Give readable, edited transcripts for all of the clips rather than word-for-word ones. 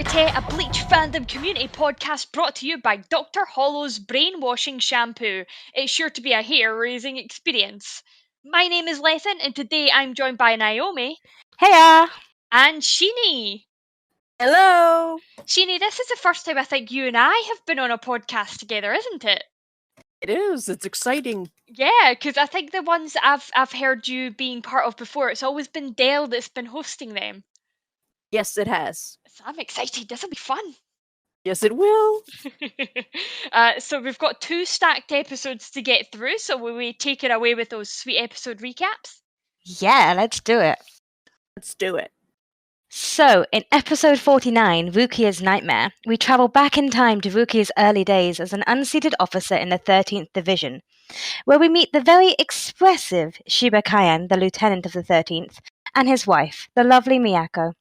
Seireitei, a Bleach Fandom community podcast brought to you by Dr. Hollow's Brainwashing Shampoo. It's sure to be a hair-raising experience. My name is Lethan, and today I'm joined by Naomi. Heya! And Shini. Hello! Shini, this is the first time I think you and I have been on a podcast together, isn't it? It is. It's exciting. Yeah, because I think the ones I've heard you being part of before, it's always been Dale that's been hosting them. Yes, it has. So I'm excited. This will be fun. Yes, it will. So we've got 2 stacked episodes to get through, so will we take it away with those sweet episode recaps? Yeah, let's do it. Let's do it. So, in episode 49, Rukia's Nightmare, we travel back in time to Rukia's early days as an unseated officer in the 13th Division, where we meet the very expressive Shiba Kaien, the lieutenant of the 13th, and his wife, the lovely Miyako.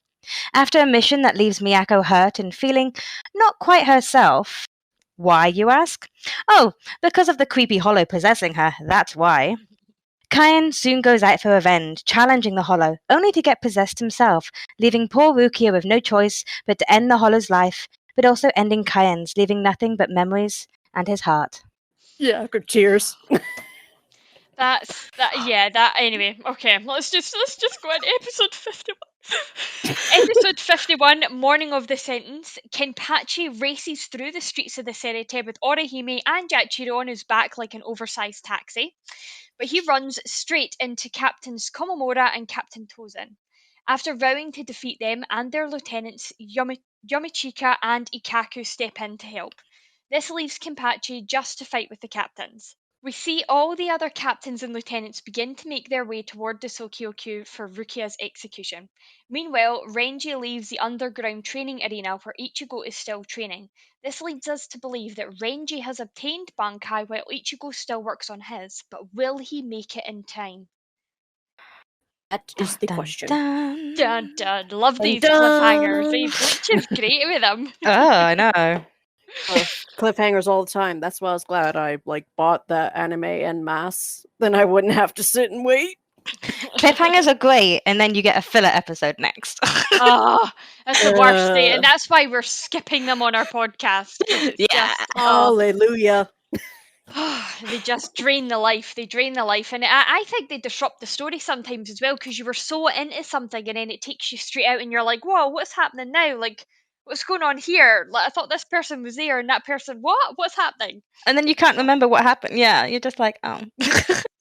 After a mission that leaves Miyako hurt and feeling not quite herself. Why, you ask? Oh, because of the creepy Hollow possessing her, that's why. Kaien soon goes out for revenge, challenging the Hollow, only to get possessed himself, leaving poor Rukia with no choice but to end the Hollow's life, but also ending Kaien's, leaving nothing but memories and his heart. Yeah, good cheers. Anyway, okay, let's just go on episode 51. Episode 51, Morning of the Sentence. Kenpachi races through the streets of the Seireitei with Orihime and Yachiro on his back like an oversized taxi. But he runs straight into Captains Komomora and Captain Tozen. After vowing to defeat them and their lieutenants, Yomichika and Ikaku step in to help. This leaves Kenpachi just to fight with the captains. We see all the other captains and lieutenants begin to make their way toward the Sokyokyu for Rukia's execution. Meanwhile, Renji leaves the underground training arena where Ichigo is still training. This leads us to believe that Renji has obtained Bankai while Ichigo still works on his, but will he make it in time? That is the question. Dun dun. Love these Dun, dun. cliffhangers. Bleach is great with them. Oh, I know. Cliffhangers all the time. That's why I was glad I bought the anime en masse. Then I wouldn't have to sit and wait. Cliffhangers are great, and then you get a filler episode next. Oh, that's the worst thing, and that's why we're skipping them on our podcast. Yeah. Hallelujah. They just drain the life. They drain the life, and I think they disrupt the story sometimes as well, because you were so into something, and then it takes you straight out, and you're like, "Whoa, what's happening now? Like, what's going on here? Like, I thought this person was there, and that person, what? What's happening?" And then you can't remember what happened. Yeah, you're just like, oh.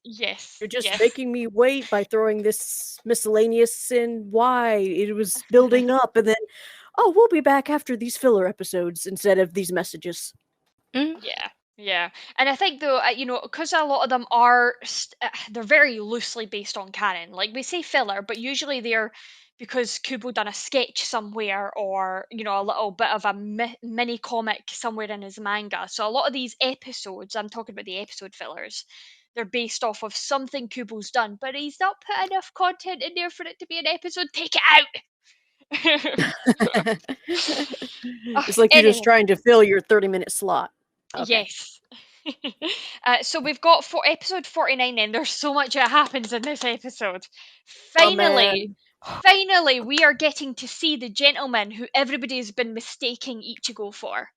Yes. You're just making me wait by throwing this miscellaneous in. Why? It was building up, and then, oh, we'll be back after these filler episodes instead of these messages. Yeah. And I think, though, because a lot of them are, they're very loosely based on canon. Like, we say filler, but usually they're because Kubo done a sketch somewhere, or, a little bit of a mini comic somewhere in his manga. So a lot of these episodes, I'm talking about the episode fillers, they're based off of something Kubo's done, but he's not put enough content in there for it to be an episode. Take it out! It's like you're just trying to fill your 30-minute slot. Okay. Yes. So we've got episode 49 then. There's so much that happens in this episode. Finally, we are getting to see the gentleman who everybody's been mistaking Ichigo for.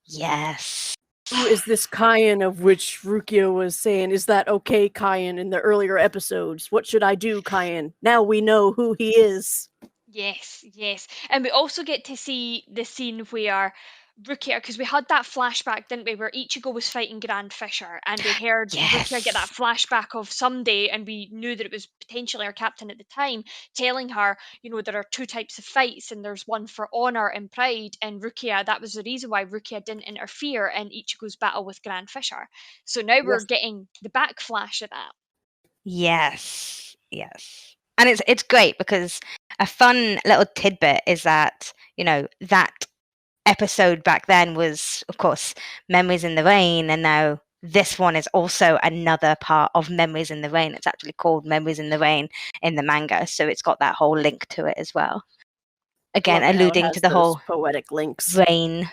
Yes. Who is this Kaien of which Rukia was saying, is that okay, Kaien, in the earlier episodes? What should I do, Kaien? Now we know who he is. Yes. And we also get to see the scene where Rukia, because we had that flashback, didn't we, where Ichigo was fighting Grand Fisher, and we heard Rukia get that flashback of someday, and we knew that it was potentially our captain at the time, telling her, there are 2 types of fights, and there's one for honor and pride, and Rukia, that was the reason why Rukia didn't interfere in Ichigo's battle with Grand Fisher. So now we're getting the backflash of that. Yes. And it's great because a fun little tidbit is that, that episode back then was, of course, Memories in the Rain, and now this one is also another part of Memories in the Rain. It's actually called Memories in the Rain in the manga, so it's got that whole link to it as well. Again, alluding to the whole poetic links. Rain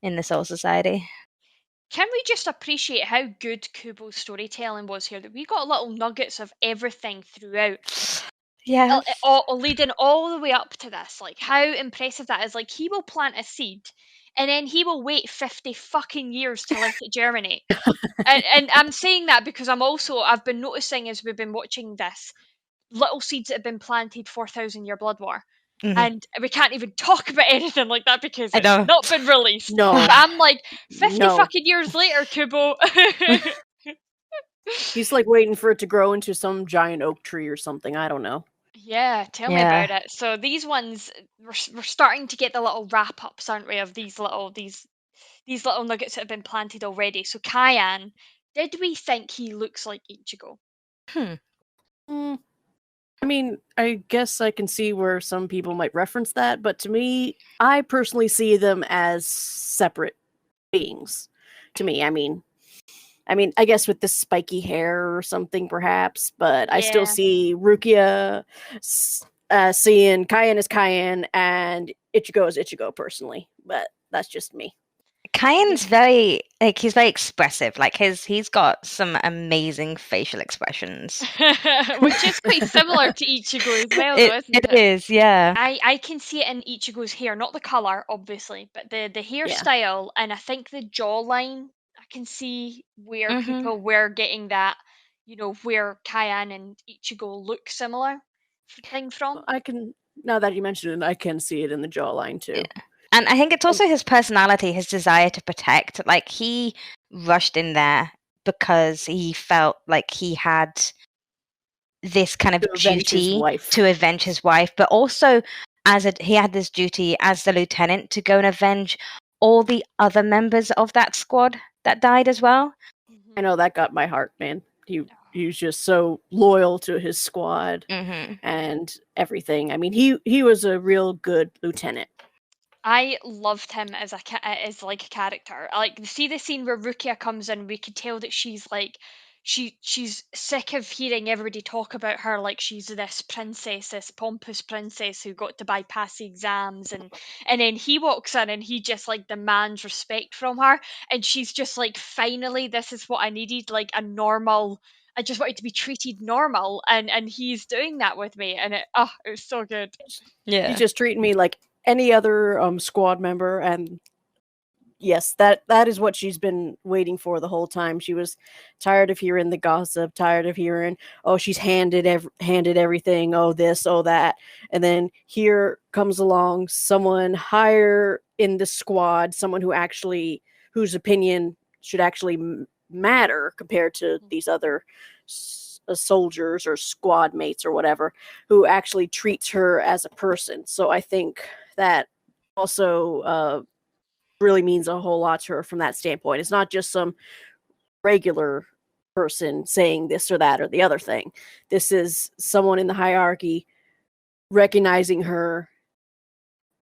in the Soul Society. Can we just appreciate how good Kubo's storytelling was here? That we got little nuggets of everything throughout. Yeah. Leading all the way up to this, like how impressive that is. Like he will plant a seed, and then he will wait 50 fucking years to let it germinate. And I'm saying that because I've been noticing as we've been watching this, little seeds that have been planted 4,000 year blood war. Mhm. And we can't even talk about anything like that because I it's know. not been released. No. But I'm like, 50 No. fucking years later, Kubo. He's like waiting for it to grow into some giant oak tree or something. I don't know. Yeah, tell me Yeah. about it. So these ones, we're starting to get the little wrap ups, aren't we, of these little nuggets that have been planted already. So Kaien, did we think he looks like Ichigo? Hmm. I mean, I guess I can see where some people might reference that, but to me, I personally see them as separate beings. To me, I mean, I guess with the spiky hair or something, perhaps, but I still Yeah. see Rukia seeing Kaien as Kaien and Ichigo as Ichigo personally, but that's just me. Kaien's very he's very expressive. Like he's got some amazing facial expressions. Which is quite similar to Ichigo as well, though, isn't it? It is, yeah. I can see it in Ichigo's hair, not the colour, obviously, but the hairstyle, and I think the jawline. I can see where Mhm. people were getting that, where Kaien and Ichigo look similar thing from. I can, now that you mention it, I can see it in the jawline too. And I think it's also his personality, his desire to protect. Like he rushed in there because he felt like he had this kind of To avenge his duty wife. to avenge his wife, but also he had this duty as the lieutenant to go and avenge all the other members of that squad that died as well. I know that got my heart, man. He was just so loyal to his squad Mm-hmm. and everything. I mean, he was a real good lieutenant. I loved him as as like a character. Like see the scene where Rukia comes in, we could tell that she's like she's sick of hearing everybody talk about her like she's this princess, this pompous princess who got to bypass the exams, and then he walks in and he just like demands respect from her, and she's just like, finally, this is what I needed, like a normal. I just wanted to be treated normal, and he's doing that with me, and it was so good. Yeah. He's just treating me like any other squad member, and yes, that is what she's been waiting for the whole time. She was tired of hearing the gossip, tired of hearing, oh, she's handed everything, oh this, oh that, and then here comes along someone higher in the squad, someone whose opinion should actually matter compared to these other soldiers or squad mates or whatever, who actually treats her as a person. So I think that also really means a whole lot to her from that standpoint. It's not just some regular person saying this or that or the other thing. This is someone in the hierarchy recognizing her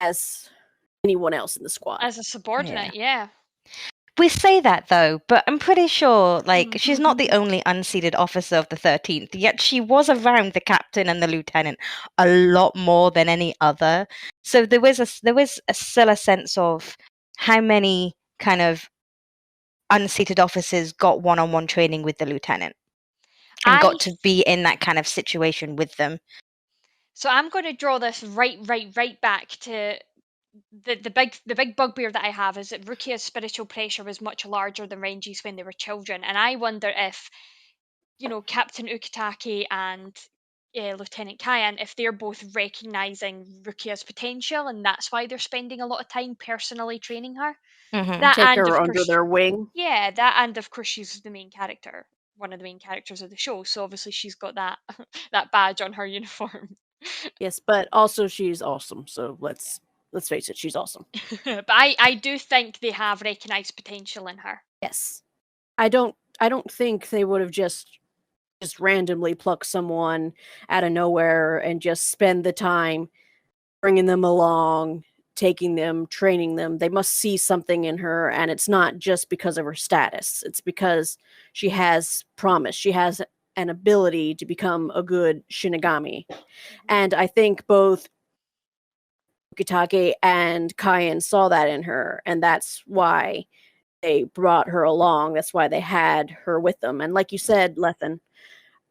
as anyone else in the squad. As a subordinate, yeah. We say that though, but I'm pretty sure like she's not the only unseated officer of the 13th, yet she was around the captain and the lieutenant a lot more than any other. So there was still a sense of how many kind of unseated officers got one-on-one training with the lieutenant and got to be in that kind of situation with them. So I'm going to draw this right back to the big bugbear that I have is that Rukia's spiritual pressure was much larger than Renji's when they were children, and I wonder if Captain Ukitake and Lieutenant Kaien, if they're both recognizing Rukia's potential, and that's why they're spending a lot of time personally training her. Mm-hmm. That Take and her of under course, their wing. yeah, that and of course she's the main character, one of the main characters of the show. So obviously she's got that that badge on her uniform. Yes, but also she's awesome. So let's face it, she's awesome. But I do think they have recognized potential in her. Yes. I don't think they would have just randomly pluck someone out of nowhere and just spend the time bringing them along, taking them, training them. They must see something in her, and it's not just because of her status. It's because she has promise. She has an ability to become a good Shinigami. And I think both Ukitake and Kaien saw that in her, and that's why they brought her along. That's why they had her with them. And like you said, Lethan,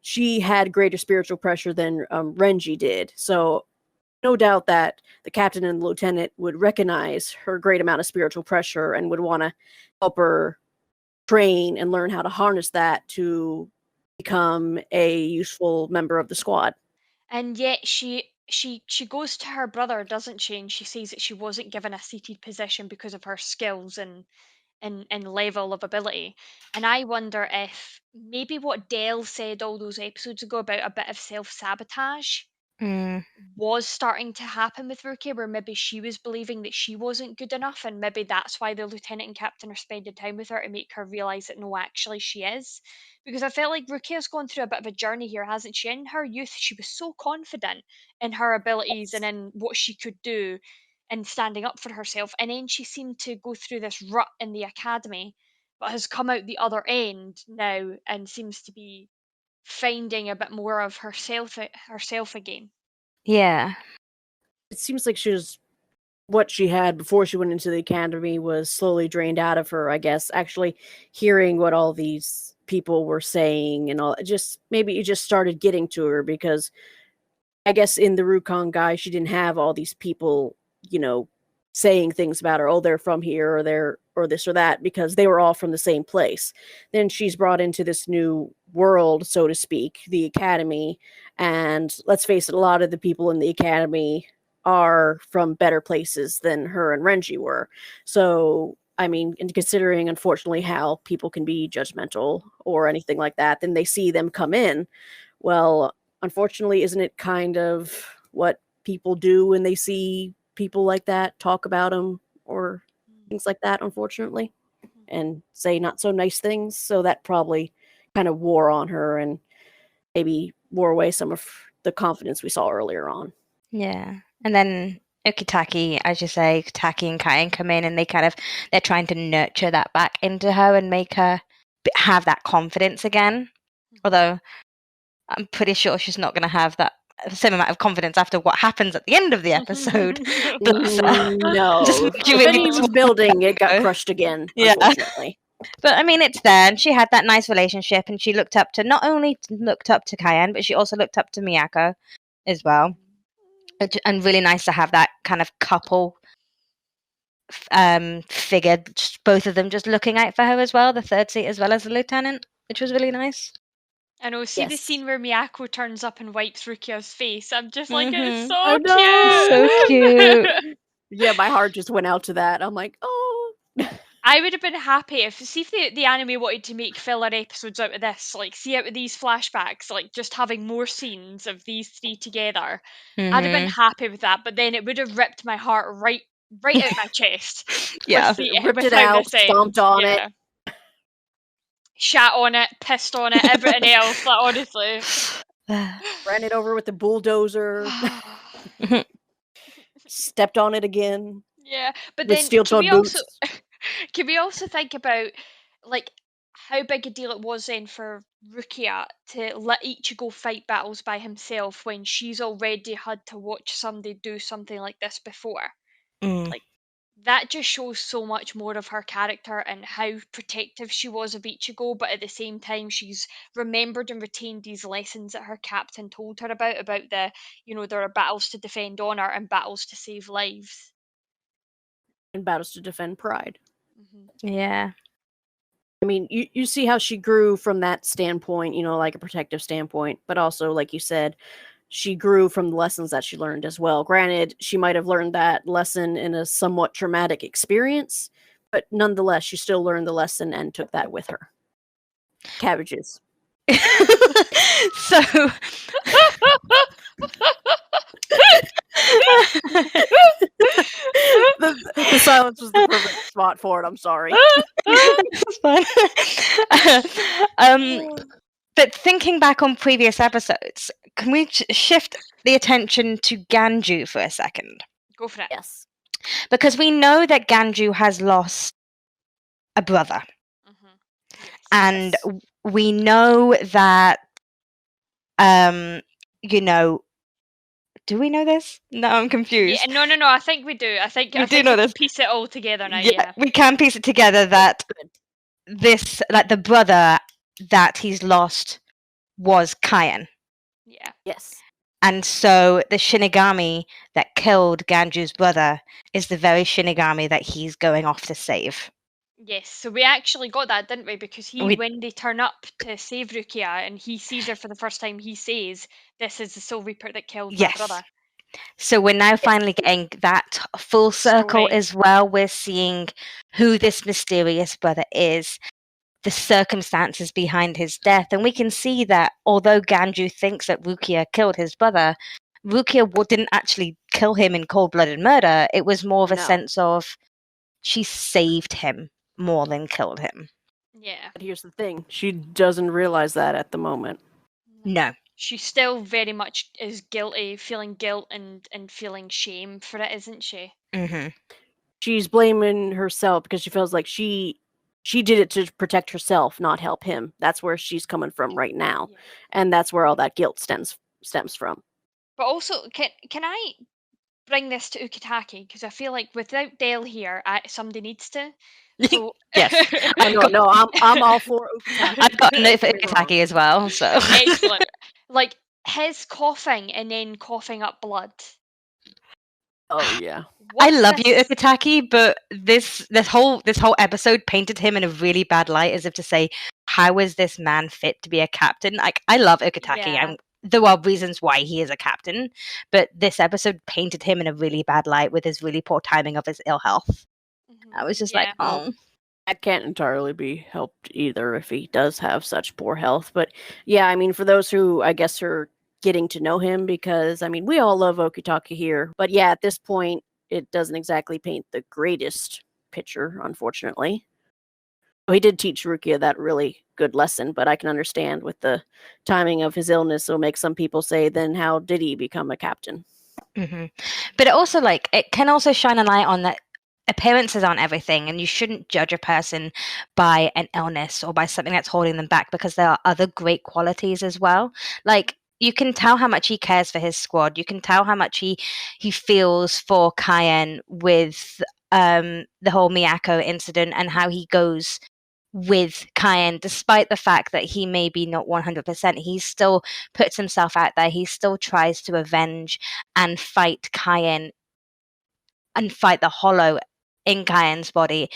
she had greater spiritual pressure than Renji did. So no doubt that the captain and the lieutenant would recognize her great amount of spiritual pressure and would want to help her train and learn how to harness that to become a useful member of the squad. And yet she goes to her brother, doesn't she? And she says that she wasn't given a seated position because of her skills and level of ability. And I wonder if maybe what Dell said all those episodes ago about a bit of self-sabotage was starting to happen with Rukia, where maybe she was believing that she wasn't good enough, and maybe that's why the lieutenant and captain are spending time with her to make her realise that no, actually she is. Because I felt like Rukia's gone through a bit of a journey here, hasn't she? In her youth, she was so confident in her abilities and in what she could do and standing up for herself, and then she seemed to go through this rut in the academy, but has come out the other end now and seems to be finding a bit more of herself again. Yeah. It seems like what she had before she went into the academy was slowly drained out of her, I guess. Actually hearing what all these people were saying and all, maybe it just started getting to her, because I guess in the Rukon guy, she didn't have all these people, saying things about her. Oh, they're from here, or they're, or this or that, because they were all from the same place. Then she's brought into this new world, so to speak, the academy. And let's face it, a lot of the people in the academy are from better places than her and Renji were. So, I mean, and considering, unfortunately, how people can be judgmental or anything like that, then they see them come in. Well, unfortunately, isn't it kind of what people do when they see people like that, talk about them or things like that, unfortunately, and say not so nice things? So that probably kind of wore on her and maybe wore away some of the confidence we saw earlier on. Yeah. And then Ukitaki, as you say, Taki and Kaien come in, and they're trying to nurture that back into her and make her have that confidence again. Although I'm pretty sure she's not going to have that same amount of confidence after what happens at the end of the episode. No, just if anything was building, it got crushed again, unfortunately. But I mean, it's there, and she had that nice relationship, and she not only looked up to Kaien, but she also looked up to Miyako as well. And really nice to have that kind of couple figure, both of them just looking out for her as well, the third seat as well as the lieutenant, which was really nice. I know, see the scene where Miyako turns up and wipes Rukia's face. I'm just like, it's so I cute. know. So cute. Yeah, my heart just went out to that. I'm like, oh. I would have been happy if the anime wanted to make filler episodes out of this, like see out of these flashbacks, like just having more scenes of these three together. I'd have been happy with that, but then it would have ripped my heart right out my chest. Yeah, ripped it out, stomped on it, shat on it, pissed on it, everything else. Like, honestly, ran it over with the bulldozer, stepped on it again. Yeah, but with then steel-toed boots. Can we also think about like how big a deal it was then for Rukia to let Ichigo fight battles by himself when she's already had to watch somebody do something like this before? Like, that just shows so much more of her character and how protective she was of Ichigo, but at the same time she's remembered and retained these lessons that her captain told her about the, there are battles to defend honor and battles to save lives. And battles to defend pride. Yeah. I mean, you see how she grew from that standpoint, like a protective standpoint, but also, like you said, she grew from the lessons that she learned as well. Granted, she might have learned that lesson in a somewhat traumatic experience, but nonetheless, she still learned the lesson and took that with her. Cabbages. So... the silence was the perfect spot for it. I'm sorry. That's fine. But thinking back on previous episodes, can we shift the attention to Ganju for a second? Go for it. Yes. Because we know that Ganju has lost a brother. And we know that, do we know this? No, I'm confused. Yeah, no. I think we do. I think we know this. Piece it all together now. Yeah, we can piece it together that this, like the brother that he's lost was Kaien. Yeah. Yes. And so the Shinigami that killed Ganju's brother is the very Shinigami that he's going off to save. Yes, so we actually got that, didn't we? Because when they turn up to save Rukia and he sees her for the first time, he says, "This is the Soul Reaper that killed my brother." So we're now finally getting that full circle Story. as well. We're seeing who this mysterious brother is, the circumstances behind his death, and we can see that although Ganju thinks that Rukia killed his brother, Rukia didn't actually kill him in cold-blooded murder. It was more of a sense of she saved him more than killed him. Yeah. But here's the thing. She doesn't realize that at the moment. No. She still very much is guilty, feeling guilt and feeling shame for it, isn't she? Mm-hmm. She's blaming herself because she feels like she did it to protect herself, not help him. That's where she's coming from right now. Yeah. And that's where all that guilt stems from. But also, can I bring this to Ukitake? Because I feel like without Dale here, somebody needs to. So Yes. No, I'm all for Ukitake. I've got a note for Ukitake as well, so. Excellent. Like his coughing and then coughing up blood. Oh yeah. I love you, Ukitake, but this whole episode painted him in a really bad light, as if to say, how is this man fit to be a captain? Like, I love Ukitake. Yeah. There are reasons why he is a captain, but this episode painted him in a really bad light with his really poor timing of his ill health. I was just like, oh. That can't entirely be helped either if he does have such poor health. But yeah, I mean, for those who I guess are getting to know him, because I mean, we all love Ukitake here, but yeah, at this point, it doesn't exactly paint the greatest picture, unfortunately. He did teach Rukia that really good lesson, but I can understand with the timing of his illness, it'll make some people say, then how did he become a captain? Mm-hmm. But it also, like, it can also shine a light on that appearances aren't everything, and you shouldn't judge a person by an illness or by something that's holding them back, because there are other great qualities as well. Like, you can tell how much he cares for his squad. You can tell how much he feels for Kaien with the whole Miyako incident, and how he goes with Kaien, despite the fact that he may be not 100%, he still puts himself out there. He still tries to avenge and fight Kaien and fight the hollow in Kaien's body,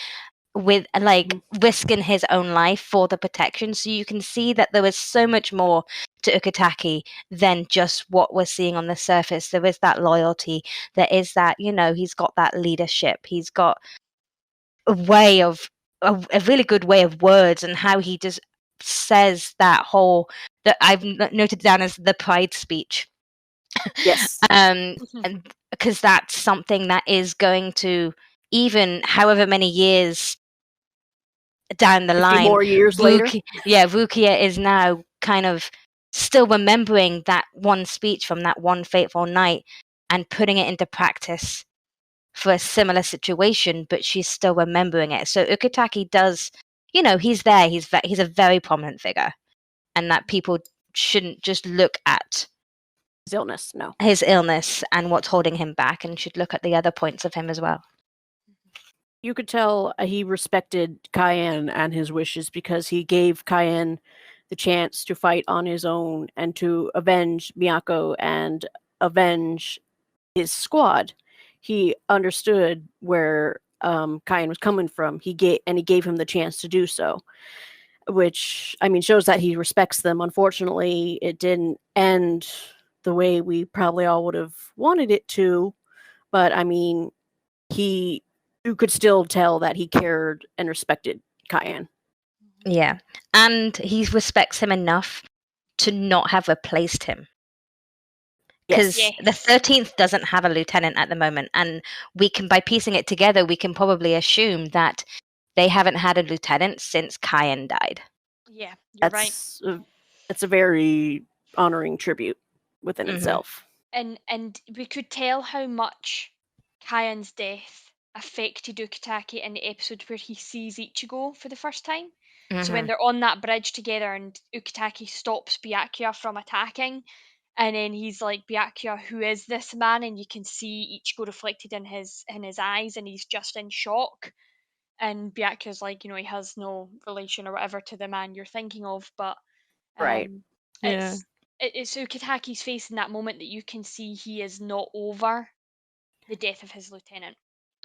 with like risking his own life for the protection. So you can see that there is so much more to Ukitake than just what we're seeing on the surface. There is that loyalty. There is that, he's got that leadership. He's got a really good way of words, and how he just says that I've noted down as the pride speech. Yes. And because that's something that is going to, even however many years down the line, more years later. Rukia is now kind of still remembering that one speech from that one fateful night and putting it into practice for a similar situation, but she's still remembering it. So Ukitake does, he's there. He's a very prominent figure, and that people shouldn't just look at his illness and what's holding him back, and should look at the other points of him as well. You could tell he respected Kaien and his wishes, because he gave Kaien the chance to fight on his own and to avenge Miyako and avenge his squad. He understood where Kaien was coming from. He gave him the chance to do so, which, I mean, shows that he respects them. Unfortunately, it didn't end the way we probably all would have wanted it to, but I mean, you could still tell that he cared and respected Kaien. Yeah, and he respects him enough to not have replaced him. Because the 13th doesn't have a lieutenant at the moment, and we can, by piecing it together, we can probably assume that they haven't had a lieutenant since Kaien died. Yeah, you're right. It's a very honoring tribute within itself. And we could tell how much Kaien's death affected Ukitake in the episode where he sees Ichigo for the first time. So when they're on that bridge together and Ukitake stops Byakuya from attacking, and then he's like, "Byakuya, who is this man?" And you can see Ichigo reflected in his eyes, and he's just in shock. And Byakuya's like, he has no relation or whatever to the man you're thinking of, but right. Yeah. It's Ukitaki's face in that moment that you can see he is not over the death of his lieutenant.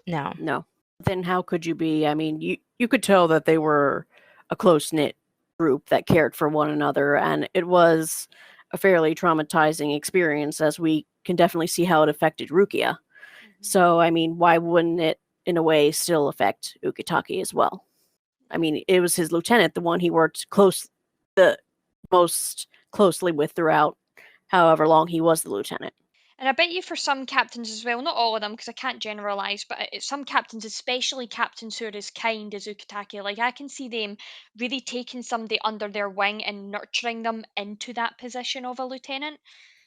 No. No. Then how could you be? I mean, you could tell that they were a close-knit group that cared for one another, and it was a fairly traumatizing experience, as we can definitely see how it affected Rukia. So, I mean, why wouldn't it, in a way, still affect Ukitaki as well? I mean, it was his lieutenant, the one he worked the most closely with throughout however long he was the lieutenant. And I bet you for some captains as well, not all of them because I can't generalize, but some captains, especially captains who are as kind as Ukitake, like I can see them really taking somebody under their wing and nurturing them into that position of a lieutenant.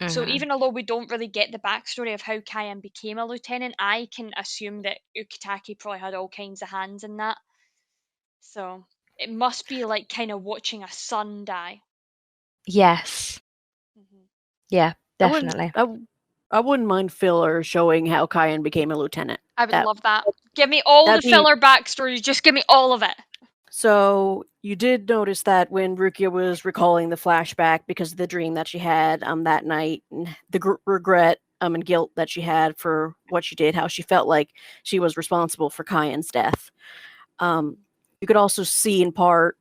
So Mhm. even although we don't really get the backstory of how Kaien became a lieutenant, I can assume that Ukitake probably had all kinds of hands in that. So it must be like kind of watching a son die. Yes. Yeah, I wouldn't. definitely. I wouldn't mind filler showing how Kaien became a lieutenant. I would That love that. Give me all the that'd be- filler backstory. Just give me all of it. So you did notice that when Rukia was recalling the flashback because of the dream that she had that night, and the regret and guilt that she had for what she did, how she felt like she was responsible for Kaien's death. You could also see in part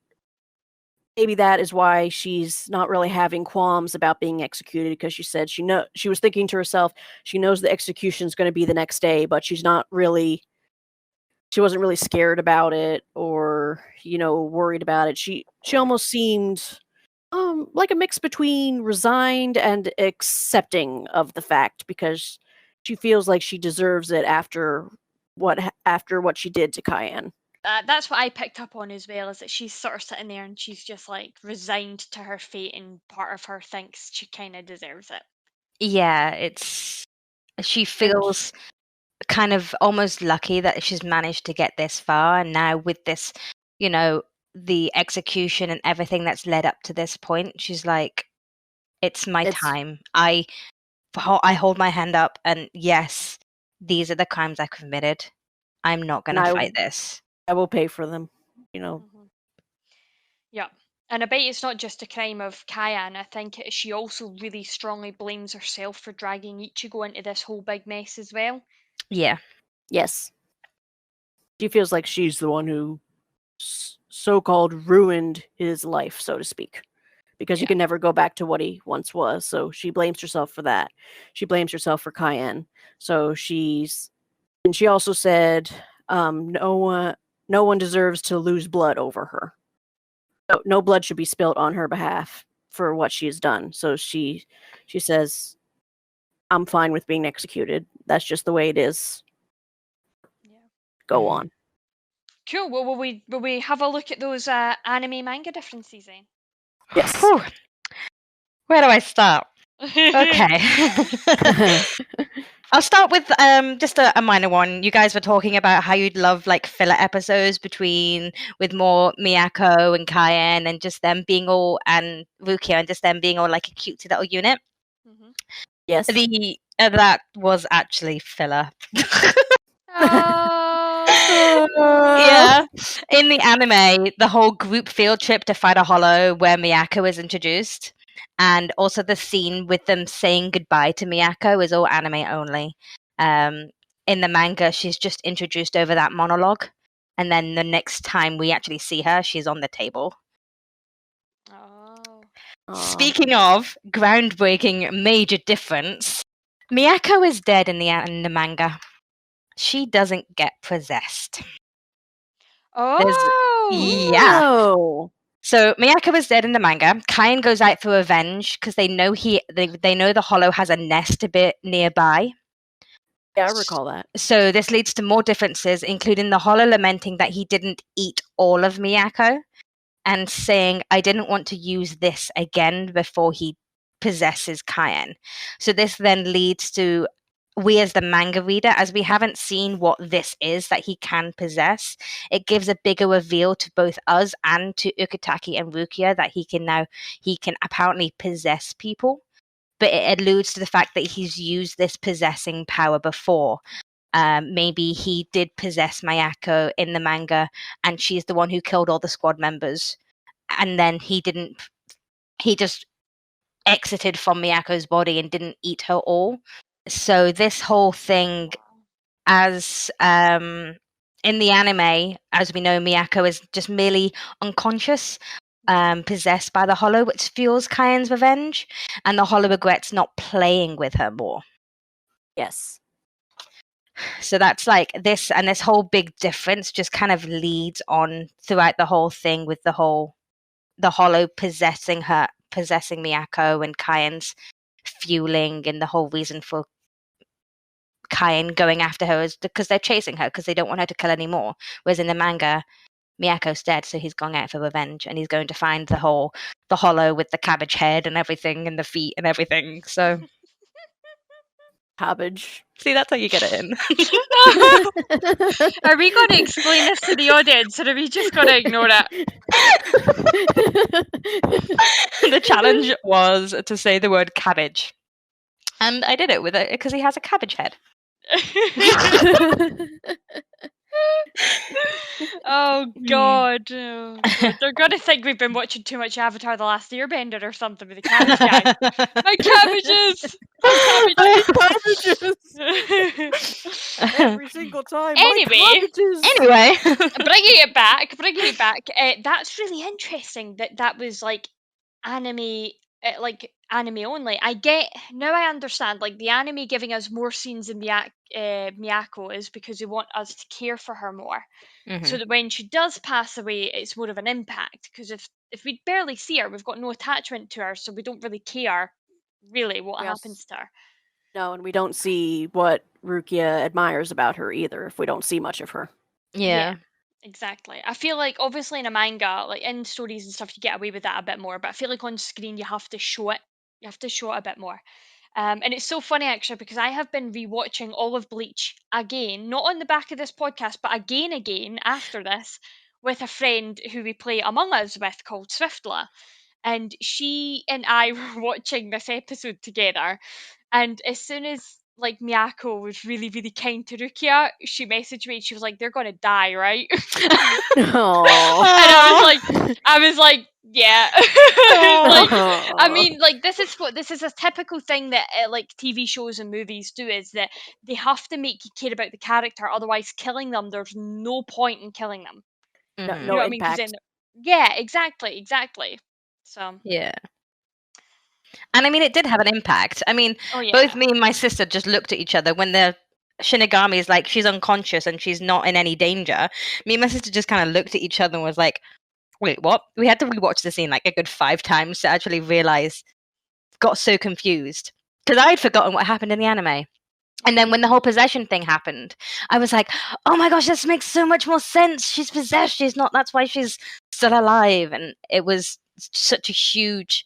maybe that is why she's not really having qualms about being executed, because she said she was thinking to herself, she knows the execution is going to be the next day, but she wasn't really scared about it or worried about it. She almost seemed like a mix between resigned and accepting of the fact, because she feels like she deserves it after what she did to Kaien. That's what I picked up on as well, is that she's sort of sitting there and she's just like resigned to her fate, and part of her thinks she kind of deserves it. Yeah, she feels kind of almost lucky that she's managed to get this far, and now with this, the execution and everything that's led up to this point, she's like, it's my time. I hold my hand up, and yes, these are the crimes I committed. I'm not going to fight this. I will pay for them, Yeah. And I bet it's not just a crime of Kaien. I think she also really strongly blames herself for dragging Ichigo into this whole big mess as well. Yeah. Yes. She feels like she's the one who so-called ruined his life, so to speak, because he can never go back to what he once was. So she blames herself for that. She blames herself for Kaien. So she also said, no one deserves to lose blood over her. No blood should be spilt on her behalf for what she has done. So she says, I'm fine with being executed. That's just the way it is. Yeah. Go on. Cool. Well, will we have a look at those anime manga differences then? Yes. Whew. Where do I start? Okay. I'll start with just a minor one. You guys were talking about how you'd love like filler episodes with more Miyako and Kaien and just them being all, and Rukia, and just them being all like a cute little unit. Yes. That was actually filler. Yeah. In the anime, the whole group field trip to fight a hollow where Miyako is introduced, and also the scene with them saying goodbye to Miyako is all anime only. In the manga, she's just introduced over that monologue, and then the next time we actually see her, she's on the table. Oh. Speaking of groundbreaking major difference, Miyako is dead in the manga. She doesn't get possessed. Yeah. So Miyako is dead in the manga. Kaien goes out for revenge because they know they know the hollow has a nest a bit nearby. Yeah, I recall that. So this leads to more differences, including the hollow lamenting that he didn't eat all of Miyako and saying, I didn't want to use this again before he possesses Kaien. So this then leads to we as the manga reader, as we haven't seen what this is that he can possess, it gives a bigger reveal to both us and to Ukitake and Rukia that he can apparently possess people. But it alludes to the fact that he's used this possessing power before. Maybe he did possess Miyako in the manga, and she's the one who killed all the squad members. And then he just exited from Miyako's body and didn't eat her all. So this whole thing, as in the anime, as we know, Miyako is just merely unconscious, possessed by the Hollow, which fuels Kaien's revenge, and the Hollow regrets not playing with her more. Yes. So that's like this, and this whole big difference just kind of leads on throughout the whole thing with the Hollow possessing Miyako, and Kaien's fueling, and the whole reason for Kaien going after her is because they're chasing her because they don't want her to kill anymore. Whereas in the manga, Miyako's dead, so he's going out for revenge, and he's going to find the Hollow with the cabbage head and everything, and the feet and everything. So Cabbage. see, that's how you get it in. Are we going to explain this to the audience, or are we just going to ignore it? The challenge was to say the word cabbage, and I did it with it because he has a cabbage head. Oh god. Oh, God. They're gonna think we've been watching too much Avatar: The Last Airbender or something with the cabbage guy. My cabbages! My cabbages! Every single time. Anyway. My cabbages! Anyway, bringing it back. That's really interesting that was like anime, anime only. I understand, like the anime giving us more scenes in Miyako is because they want us to care for her more, so that when she does pass away, it's more of an impact. Because if we barely see her, we've got no attachment to her, so we don't really care really what happens to her. No, and we don't see what Rukia admires about her either if we don't see much of her. yeah. Exactly. I feel like obviously in a manga, like in stories and stuff, you get away with that a bit more. But I feel like on screen you have to show it. You have to show it a bit more. And it's so funny actually because I have been rewatching all of Bleach again, not on the back of this podcast, but again after this, with a friend who we play Among Us with called Swiftla. And she and I were watching this episode together. And as soon as like Miyako was really, really kind to Rukia, she messaged me and she was like, "They're gonna die, right?" And I was like, yeah. I mean, like this is a typical thing that like TV shows and movies do, is that they have to make you care about the character, otherwise killing them, there's no point in killing them. No, Mhm. You know what I mean? 'Cause impact. then, yeah, exactly. So, Yeah. And I mean, it did have an impact. I mean, oh yeah. both me and my sister just looked at each other when the Shinigami is like, she's unconscious and she's not in any danger. Me and my sister just kind of looked at each other and was like, wait, what? We had to rewatch the scene like a good 5 times to actually realize, got so confused. Because I'd forgotten what happened in the anime. And then when the whole possession thing happened, I was like, oh my gosh, this makes so much more sense. She's possessed. She's not, that's why she's still alive. And it was such a huge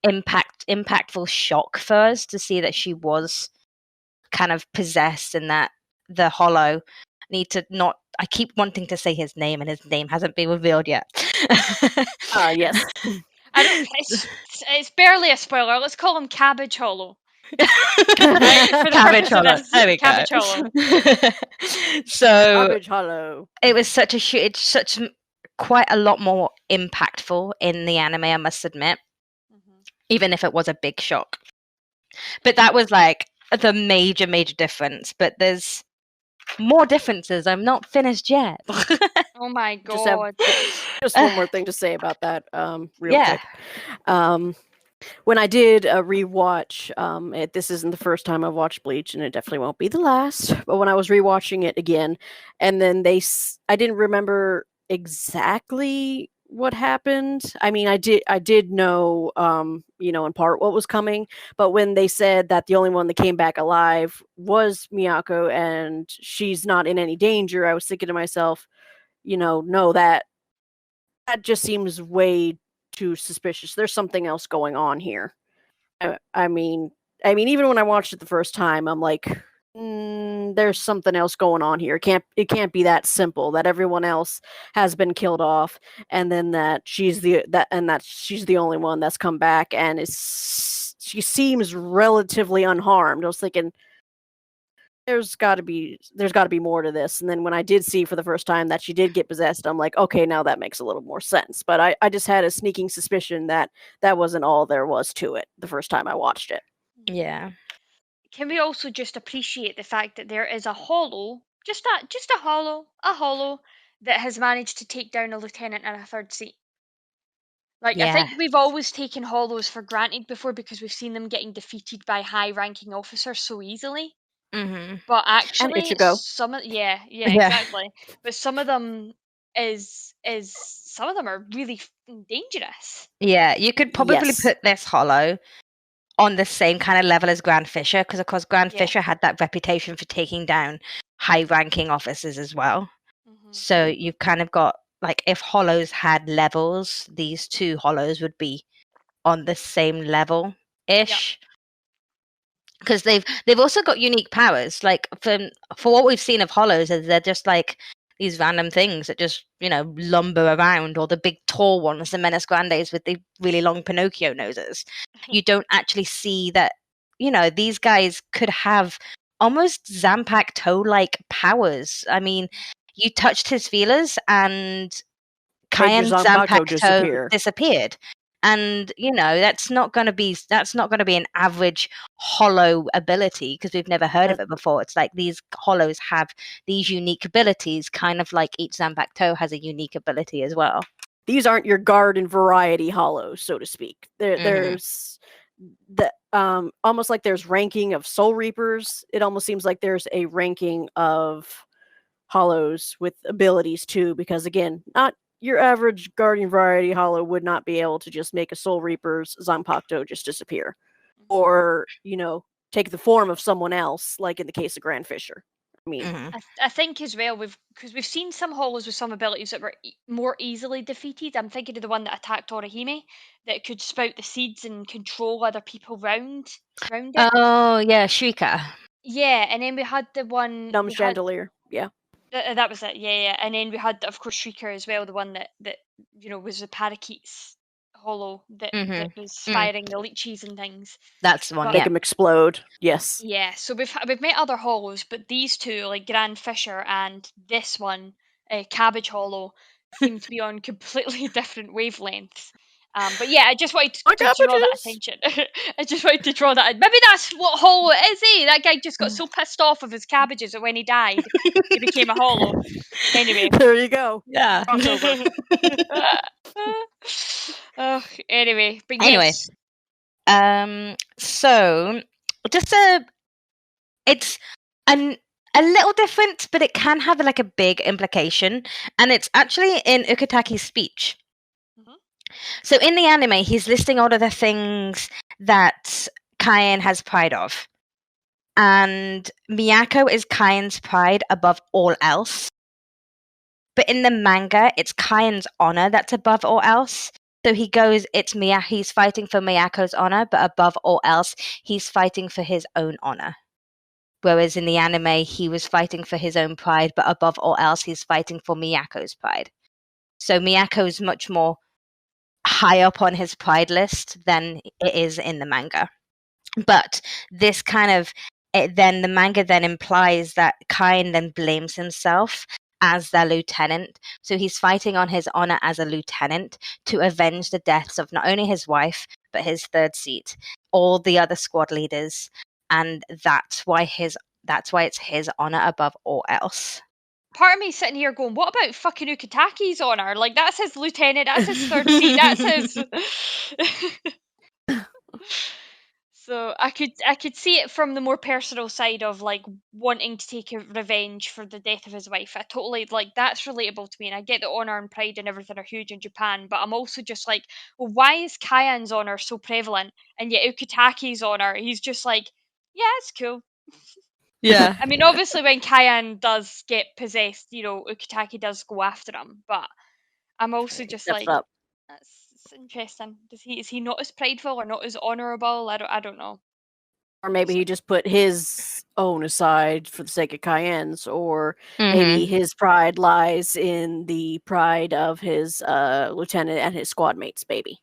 impactful shock for us to see that she was kind of possessed, and that the Hollow need to not, I keep wanting to say his name and his name hasn't been revealed yet. Yes. It's barely a spoiler. Let's call him Cabbage Hollow. Right? For the Cabbage Hollow. There we Cabbage go. Hollow. So Cabbage Hollow. it was such quite a lot more impactful in the anime, I must admit, even if it was a big shock. But that was like the major difference. But there's more differences. I'm not finished yet. Oh my god. Just one more thing to say about that, real Yeah. quick. When I did a rewatch, this isn't the first time I've watched Bleach, and it definitely won't be the last. But when I was rewatching it again, and then I didn't remember exactly what happened. I mean, I did know, in part what was coming. But when they said that the only one that came back alive was Miyako, and she's not in any danger, I was thinking to myself, no, that just seems way too suspicious. There's something else going on here. I mean, even when I watched it the first time, I'm like, there's something else going on here. It can't be that simple that everyone else has been killed off, and then that she's the only one that's come back, and she seems relatively unharmed. I was thinking, there's got to be more to this. And then when I did see for the first time that she did get possessed, I'm like, okay, now that makes a little more sense. But I just had a sneaking suspicion that that wasn't all there was to it the first time I watched it. Yeah. Can we also just appreciate the fact that there is a hollow, just a hollow that has managed to take down a lieutenant in a third seat? Like, I Yeah. think we've always taken hollows for granted before because we've seen them getting defeated by high-ranking officers so easily. Mm-hmm. But actually, Ichigo. some of Yeah. exactly. But some of them some of them are really dangerous. Yeah, you could probably Yes. put this hollow on the same kind of level as Grand Fisher, because of course Grand Yeah. Fisher had that reputation for taking down high-ranking officers as well. Mhm. So you've kind of got, like, if hollows had levels, these two hollows would be on the same level ish. Because they've also got unique powers. Like, for what we've seen of hollows, they're just like these random things that just, you know, lumber around, or the big tall ones, the Menace Grandes with the really long Pinocchio noses. You don't actually see that, you know, these guys could have almost Zampak toe-like powers. I mean, you touched his feelers and Made your Kaien Zanpakuto Zanpakuto disappear. disappeared. And, you know, that's not going to be an average hollow ability, because we've never heard of it before. It's like these hollows have these unique abilities, kind of like each Zanpakuto has a unique ability as well. These aren't your garden variety hollows, so to speak. There's the almost like there's ranking of soul reapers. It almost seems like there's a ranking of hollows with abilities too, because again, not your average guardian variety hollow would not be able to just make a soul reaper's Zanpakuto just disappear, or, you know, take the form of someone else, like in the case of Grand Fisher. I mean, I think as well because we've seen some hollows with some abilities that were more easily defeated. I'm thinking of the one that attacked Orihime that could spout the seeds and control other people round it. Oh, yeah, Shrika. Yeah, and then we had the one Dumb Chandelier. Yeah. that was it. Yeah, and then we had, of course, Shrieker as well, the one that you know was the parakeets hollow that was firing the leeches and things. That's the one. Make them explode. Yes. Yeah, so we've met other hollows, but these two, like Grand Fisher and this one, Cabbage Hollow, seem to be on completely different wavelengths. But yeah, I just wanted to draw that attention. I just wanted to draw that. Maybe that's what hollow it is. That guy just got so pissed off of his cabbages that when he died, he became a hollow. Anyway, there you go. Yeah. Anyway, but Anyway, yes. so just it's a little different, but it can have like a big implication, and it's actually in Ukitaki's speech. So in the anime, he's listing all of the things that Kaien has pride of, and Miyako is Kaien's pride above all else. But in the manga, it's Kaien's honor that's above all else. So he goes, he's fighting for Miyako's honor, but above all else, he's fighting for his own honor. Whereas in the anime, he was fighting for his own pride, but above all else, he's fighting for Miyako's pride. So Miyako's much more high up on his pride list than it is in the manga. But this kind of, then the manga then implies that Kaien then blames himself as their lieutenant. So he's fighting on his honor as a lieutenant to avenge the deaths of not only his wife, but his third seat, all the other squad leaders. And that's why it's his honor above all else. Part of me sitting here going, what about fucking Ukitaki's honor? Like, that's his lieutenant, that's his third seat, that's his... So I could see it from the more personal side of, like, wanting to take a revenge for the death of his wife. I totally, like, that's relatable to me, and I get the honor and pride and everything are huge in Japan, but I'm also just like, well, why is Kaien's honor so prevalent, and yet Ukitaki's honor, he's just like, yeah, it's cool. Yeah. I mean, obviously, when Kaien does get possessed, you know, Ukitaki does go after him, but I'm also just like, that's interesting. Is he not as prideful or not as honorable? I don't know. Or maybe he just put his own aside for the sake of Kaien's, or maybe his pride lies in the pride of his lieutenant and his squad mates, baby.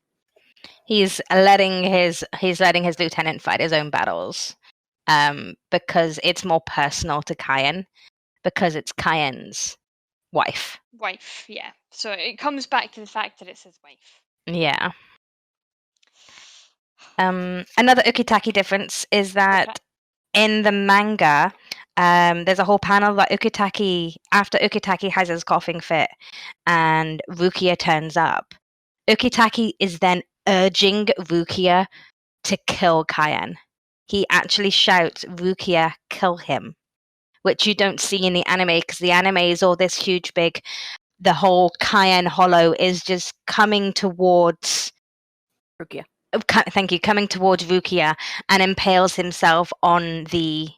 He's letting his lieutenant fight his own battles. because it's more personal to Kaien, because it's Kaien's wife. Wife, yeah. So it comes back to the fact that it's his wife. Yeah. Another Ukitake difference is that in the manga, there's a whole panel that after Ukitake has his coughing fit and Rukia turns up, Ukitake is then urging Rukia to kill Kaien. He actually shouts, "Rukia, kill him," which you don't see in the anime, because the anime is all this huge, big, the whole Kaien hollow is just coming towards Rukia. Thank you, coming towards Rukia and impales himself on the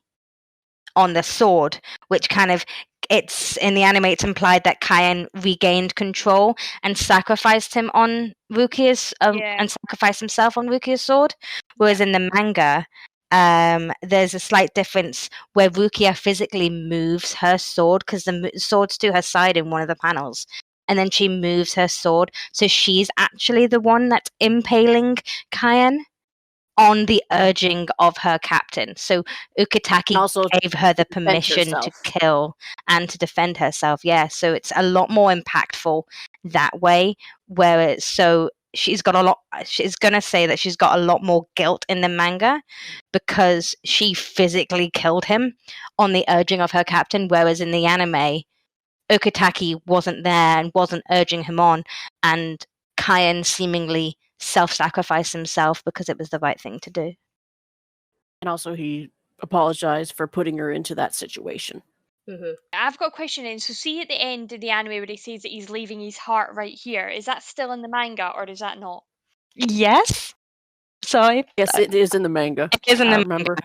sword, which kind of, it's in the anime it's implied that Kaien regained control and sacrificed him on Rukia's and sacrificed himself on Rukia's sword, whereas in the manga there's a slight difference where Rukia physically moves her sword, because the sword's to her side in one of the panels, and then she moves her sword, so she's actually the one that's impaling Kaien on the urging of her captain. So Ukitake Also gave her the permission to kill and to defend herself. Yeah, so it's a lot more impactful that way, where she's got a lot, she's going to say that she's got a lot more guilt in the manga because she physically killed him on the urging of her captain, whereas in the anime, Ukitake wasn't there and wasn't urging him on, and Kaien seemingly self-sacrificed himself because it was the right thing to do. And also he apologized for putting her into that situation. Mm-hmm. I've got a question in. So see at the end of the anime where he says that he's leaving his heart right here, is that still in the manga or is that not? Yes. Sorry. Yes, it is in the manga. It is in the manga.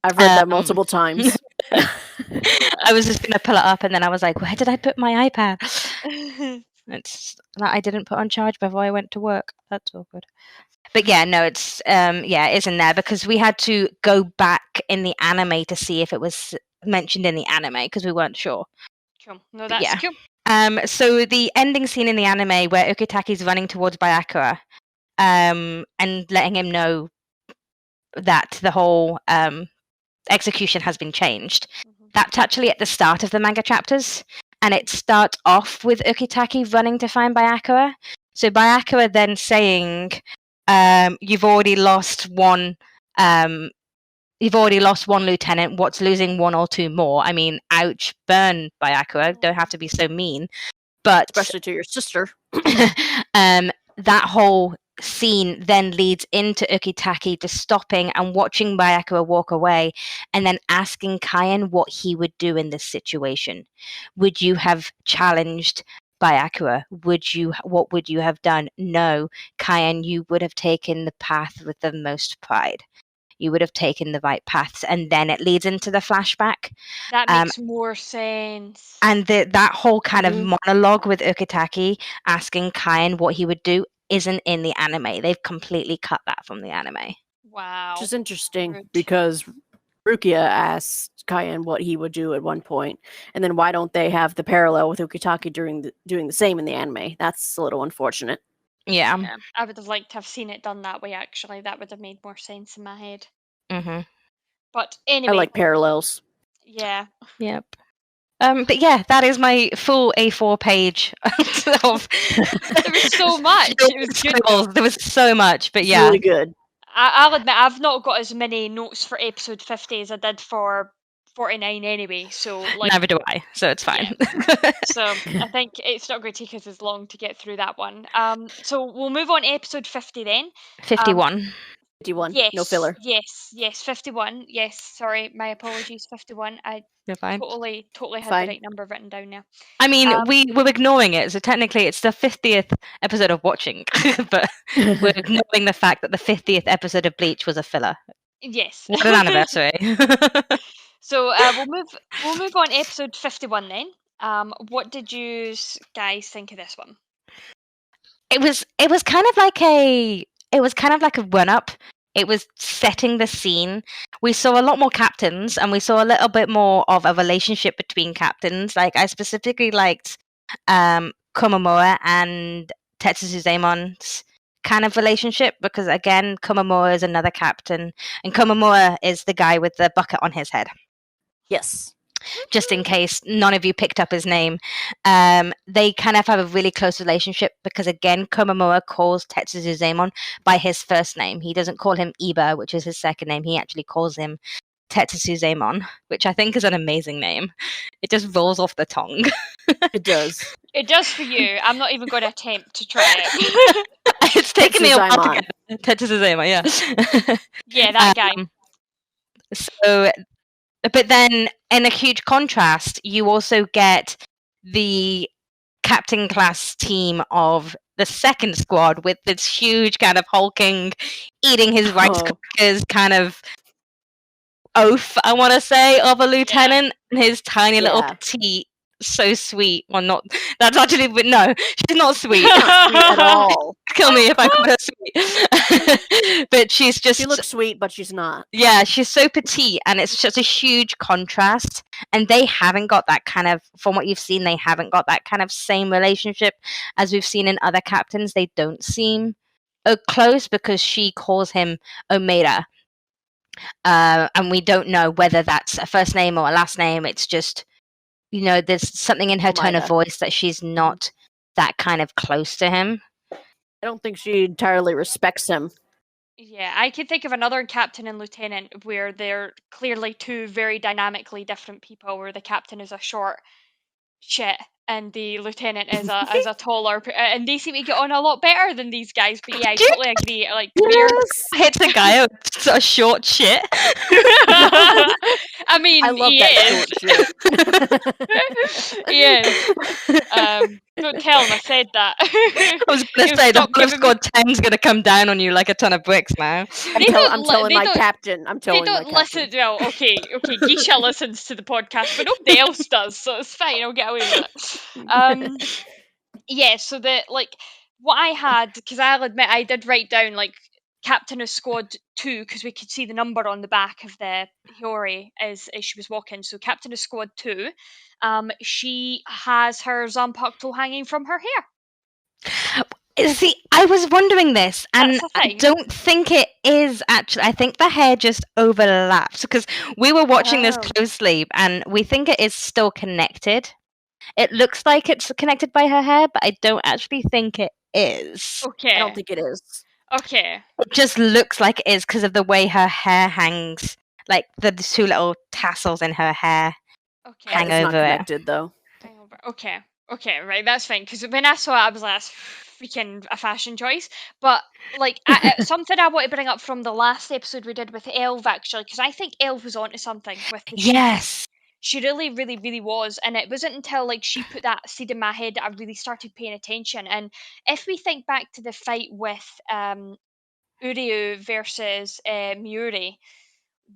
I've read that multiple times. I was just going to pull it up and then I was like, where did I put my iPad? It's that I didn't put on charge before I went to work. That's awkward. But yeah, no, it's it is in there because we had to go back in the anime to see if it was mentioned in the anime because we weren't sure. Cool. No, that's cool. So the ending scene in the anime where Ukitake's running towards Byakuya, and letting him know that the whole execution has been changed. Mm-hmm. That's actually at the start of the manga chapters, and it starts off with Ukitake running to find Byakuya. So Byakuya then saying, "You've already lost one. You've already lost one lieutenant. What's losing one or two more? I mean, ouch, burn, Byakuya. Don't have to be so mean." But especially to your sister. That whole scene then leads into Ukitake just stopping and watching Byakuya walk away and then asking Kaien what he would do in this situation. Would you have challenged Byakuya? What would you have done? No, Kaien, you would have taken the path with the most pride. You would have taken the right paths, and then it leads into the flashback. That makes more sense. And that whole kind of monologue with Ukitake asking Kaien what he would do isn't in the anime. They've completely cut that from the anime. Wow. Which is interesting because Rukia asked Kaien what he would do at one point, and then why don't they have the parallel with Ukitake doing the same in the anime? That's a little unfortunate. Yeah. I would have liked to have seen it done that way, actually. That would have made more sense in my head. Mm-hmm. But anyway. I like parallels. Yeah. Yep. But yeah, that is my full A4 page of... There was so much. It was good. There was so much, but yeah. Really good. I'll admit, I've not got as many notes for episode 50 as I did for 49 anyway, so like... Neither do I, so it's fine. Yeah. So I think it's not going to take us as long to get through that one. So we'll move on to episode 50 then. 51. 51, yes, no filler. Yes, 51. Yes, sorry, my apologies, 51. You're fine. Totally had the right number written down now. I mean, we're ignoring it, so technically it's the 50th episode of watching, but we're ignoring the fact that the 50th episode of Bleach was a filler. Yes. What an anniversary. So we'll move on to episode 51 then. What did you guys think of this one? It was kind of like a run up. It was setting the scene. We saw a lot more captains, and we saw a little bit more of a relationship between captains. Like, I specifically liked Komamura and Tetsuzuzaemon's kind of relationship, because again, Komamura is another captain, and Komamura is the guy with the bucket on his head. Yes. Just in case none of you picked up his name. They kind of have a really close relationship because, again, Komamura calls Tetsuzuzemon by his first name. He doesn't call him Iba, which is his second name. He actually calls him Tetsuzuzemon, which I think is an amazing name. It just rolls off the tongue. It does. It does for you. I'm not even going to attempt to try it. It's taken me a while to Tetsuzaemon. get Tetsuzuzemon, yeah. Yeah, that guy. So, but then in a huge contrast, you also get the captain class team of the second squad with this huge kind of hulking, eating his rice crackers kind of oaf, I want to say, of a lieutenant, and his tiny little petite, so sweet. Well, not, that's actually, but no, she's not sweet. Not sweet at all. Kill me if I call her sweet. But she's just... She looks sweet, but she's not. Yeah, she's so petite, and it's just a huge contrast. And they haven't got that kind of, from what you've seen, they haven't got that kind of same relationship as we've seen in other captains. They don't seem close because she calls him Omeda. And we don't know whether that's a first name or a last name. It's just, you know, there's something in her tone of voice that she's not that kind of close to him. I don't think she entirely respects him. Yeah, I can think of another captain and lieutenant where they're clearly two very dynamically different people, where the captain is a short shit and the lieutenant is a taller, and they seem to get on a lot better than these guys. But yeah, I totally agree. Like, hits a guy with a short shit. I mean, I love that short shit. Yes. Don't tell him I said that. I was going to say, the whole of Squad 10's going to come down on you like a ton of bricks now. I'm telling my captain. They don't listen. Well, okay. Geisha listens to the podcast, but nobody else does, so it's fine. I'll get away with it. Yeah. So what I had, because I'll admit I did write down like Captain of Squad 2 because we could see the number on the back of the Hiyori as she was walking. So Captain of Squad 2, she has her Zanpakuto hanging from her hair. See, I was wondering this, and I don't think it is actually. I think the hair just overlaps because we were watching this closely, and we think it is still connected. It looks like it's connected by her hair, but I don't actually think it is. Okay. I don't think it is. Okay. It just looks like it is because of the way her hair hangs, like the two little tassels in her hair hang over not connected, though. Okay, right, that's fine. Because when I saw it, I was like, that's freaking a fashion choice. But like something I want to bring up from the last episode we did with Elv, actually, because I think Elv was onto something with the Yes. She really, really, really was. And it wasn't until like she put that seed in my head that I really started paying attention. And if we think back to the fight with Uryu versus Miuri,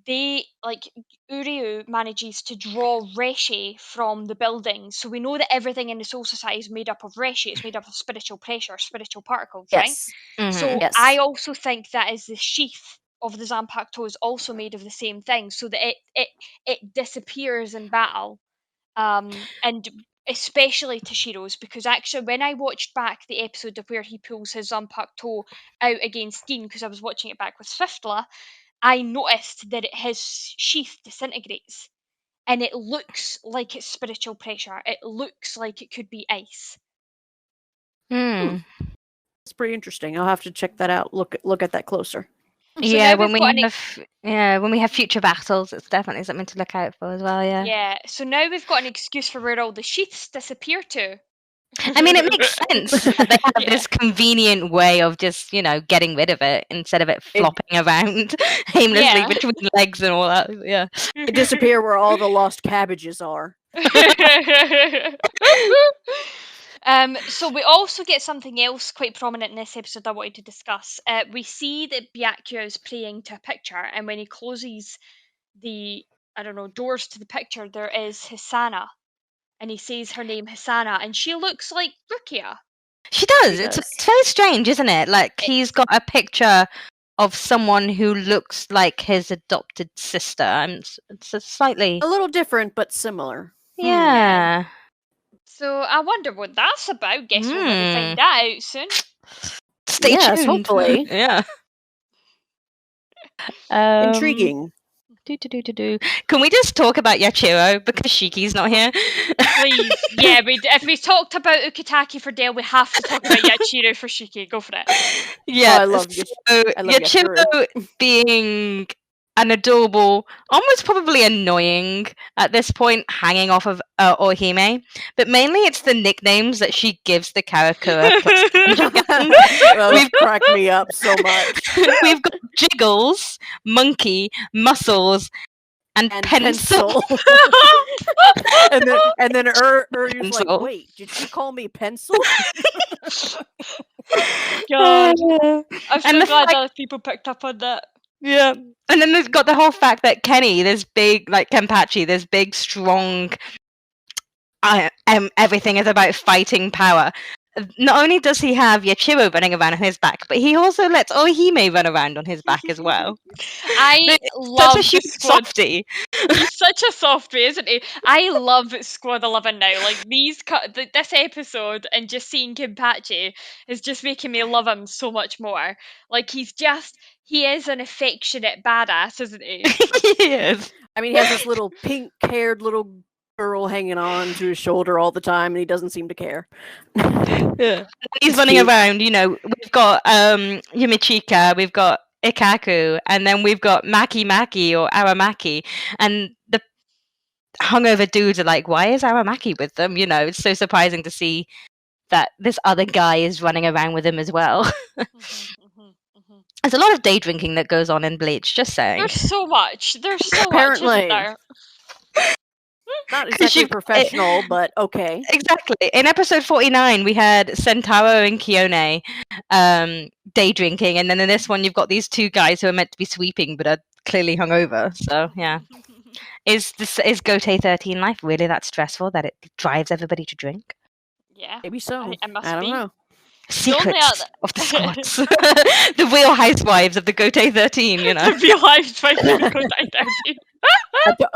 Uryu manages to draw Reshi from the building. So we know that everything in the Soul Society is made up of Reshi. It's made up of spiritual pressure, spiritual particles, right? Mm-hmm. So I also think that is the sheath of the Zanpakuto is also made of the same thing, so that it disappears in battle, and especially Tashiro's, because actually when I watched back the episode of where he pulls his Zanpakuto out against Dean, because I was watching it back with Swiftla, I noticed that his sheath disintegrates, and it looks like it's spiritual pressure. It looks like it could be ice. It's pretty interesting. I'll have to check that out. Look at that closer. So when we have future battles, it's definitely something to look out for as well. Yeah. So now we've got an excuse for where all the sheaths disappear to. I mean, it makes sense. They have this convenient way of just, getting rid of it instead of it flopping around aimlessly between legs and all that. Yeah, it disappear where all the lost cabbages are. So we also get something else quite prominent in this episode I wanted to discuss. We see that Byakuya is praying to a picture, and when he closes the, doors to the picture, there is Hisana, and he says her name Hisana, and she looks like Rukia. She does. It's very strange, isn't it? Like, he's got a picture of someone who looks like his adopted sister, and it's a little different, but similar. Yeah. So I wonder what that's about. Guess we'll maybe find that out soon. Stay Yes, tuned. hopefully. Yeah. Intriguing. Can we just talk about Yachiro because Shiki's not here? Please, yeah. If we talked about Ukitake for Dale, we have to talk about Yachiro for Shiki. Go for it. Yeah, Oh, I love Yachiro being an adorable, almost probably annoying at this point, hanging off of Orihime. But mainly it's the nicknames that she gives the Karakura Those crack me up so much. We've got Jiggles, Monkey, Muscles, and Pencil. and then Uryu's like, Pencil. wait, did she call me Pencil? God, I'm so And glad other people picked up on that. Yeah. And then they've got the whole fact that Kenny, this big, like Kenpachi, this big, strong, everything is about fighting power. Not only does he have Yachiro running around on his back, but he also lets Orihime run around on his back as well. I love such a the squad. softie. He's such a softie, isn't he? I love Squad 11 now. Like this episode and just seeing Kenpachi is just making me love him so much more. Like he is an affectionate badass, isn't he? He is. I mean, he has this little pink-haired little girl hanging on to his shoulder all the time, and he doesn't seem to care. Yeah. He's running around, we've got Yumichika, we've got Ikaku, and then we've got Maki or Aramaki, and the hungover dudes are like, why is Aramaki with them? It's so surprising to see that this other guy is running around with him as well. There's a lot of day drinking that goes on in Bleach, just saying. There's so much, Apparently. isn't there? Not exactly professional, but okay. Exactly. In episode 49, we had Sentaro and Kione day drinking, and then in this one, you've got these two guys who are meant to be sweeping, but are clearly hungover. So, yeah. Is Gotei 13 life really that stressful that it drives everybody to drink? Yeah. Maybe so. It must I don't be. know. Secrets of the squads. The real housewives of the Gotei 13, The real housewives of the Gotei 13.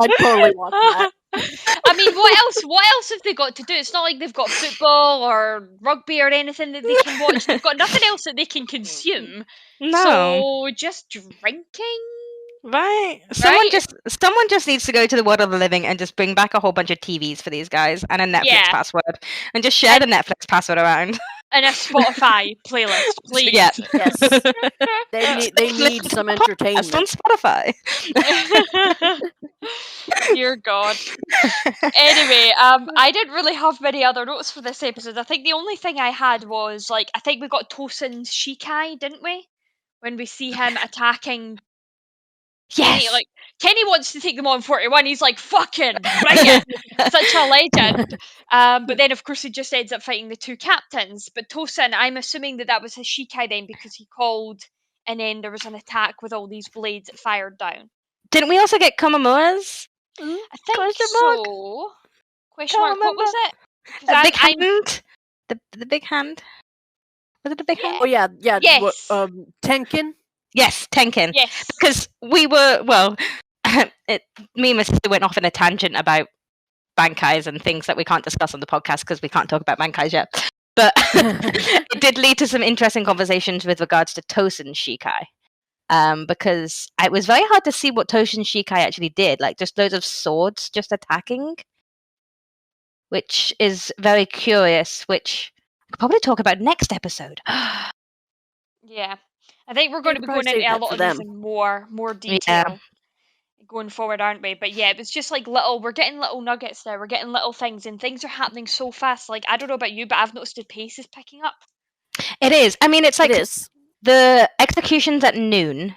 I'd totally watch that. I mean, what else have they got to do? It's not like they've got football or rugby or anything that they can watch. They've got nothing else that they can consume. No. So just drinking? Right. Someone just needs to go to the world of the living and just bring back a whole bunch of TVs for these guys and a Netflix password and just share the Netflix password around. And a Spotify playlist, please. Yeah. Yes. They need some entertainment. On Spotify. Dear God. Anyway, I didn't really have many other notes for this episode. I think the only thing I had was, I think we got Tosen's Shikai, didn't we? When we see him attacking Yes. Kenny, Kenny wants to take them on 41. He's like, fucking bring it. Such a legend. But then, of course, he just ends up fighting the two captains. But Tosen, I'm assuming that was his Shikai then because he called and then there was an attack with all these blades that fired down. Didn't we also get Komamura's? I think so. Question mark, what was it? A big hand? The big hand? Was it the big hand? Oh, yeah. Yes. Tenkin? Yes, Tenkin. Yes. Because we were, me and my sister went off in a tangent about bankais and things that we can't discuss on the podcast because we can't talk about bankais yet. But it did lead to some interesting conversations with regards to Tosen's Shikai. Because it was very hard to see what Tosen's Shikai actually did. Just loads of swords just attacking. Which is very curious, which I could probably talk about next episode. Yeah. I think we're going to be going into a lot of this in more detail going forward, aren't we? But yeah, it was just we're getting little nuggets there. We're getting little things, and things are happening so fast. I don't know about you, but I've noticed the pace is picking up. It is. I mean, it's it is. The execution's at noon.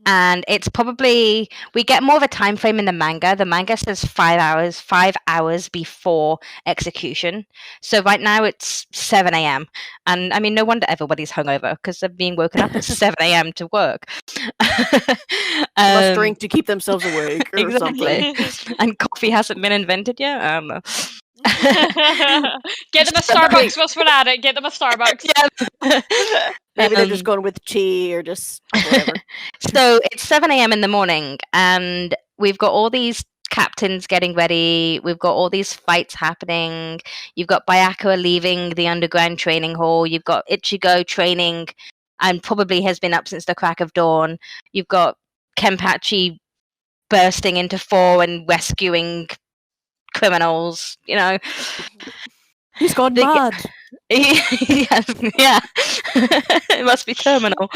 And it's probably, we get more of a time frame in the manga. The manga says 5 hours before execution. So right now it's 7 a.m. And I mean, no wonder everybody's hungover because they're being woken up at 7 a.m. to work. Must drink to keep themselves awake or something. And coffee hasn't been invented yet. I don't know. Get them a Starbucks whilst we're at it. Get them a Starbucks. Yeah. Maybe they're just going with tea or just whatever. So it's 7 a.m. in the morning, and we've got all these captains getting ready. We've got all these fights happening. You've got Bayakura leaving the underground training hall. You've got Ichigo training and probably has been up since the crack of dawn. You've got Kenpachi bursting into four and rescuing criminals, you know. He's gone mad. Yeah. It must be terminal.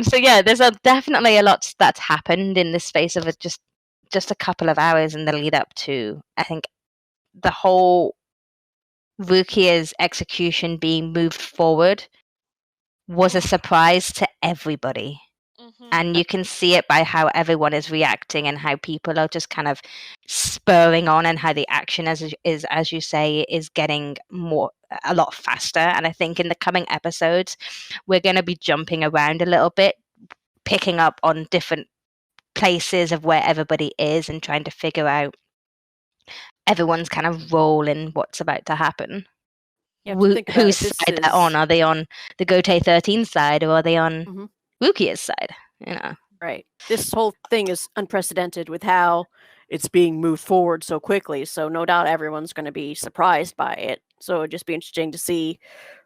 So yeah, there's definitely a lot that's happened in the space of just a couple of hours in the lead up to, I think, the whole Rukia's execution being moved forward was a surprise to everybody. And you can see it by how everyone is reacting and how people are just kind of spurring on, and how the action is as you say, is getting a lot faster. And I think in the coming episodes, we're going to be jumping around a little bit, picking up on different places of where everybody is and trying to figure out everyone's kind of role in what's about to happen. Whose side they're on? Are they on the Gotei 13 side, or are they on Rukia's side? You know, right. This whole thing is unprecedented with how it's being moved forward so quickly. So no doubt everyone's going to be surprised by it. So it'd just be interesting to see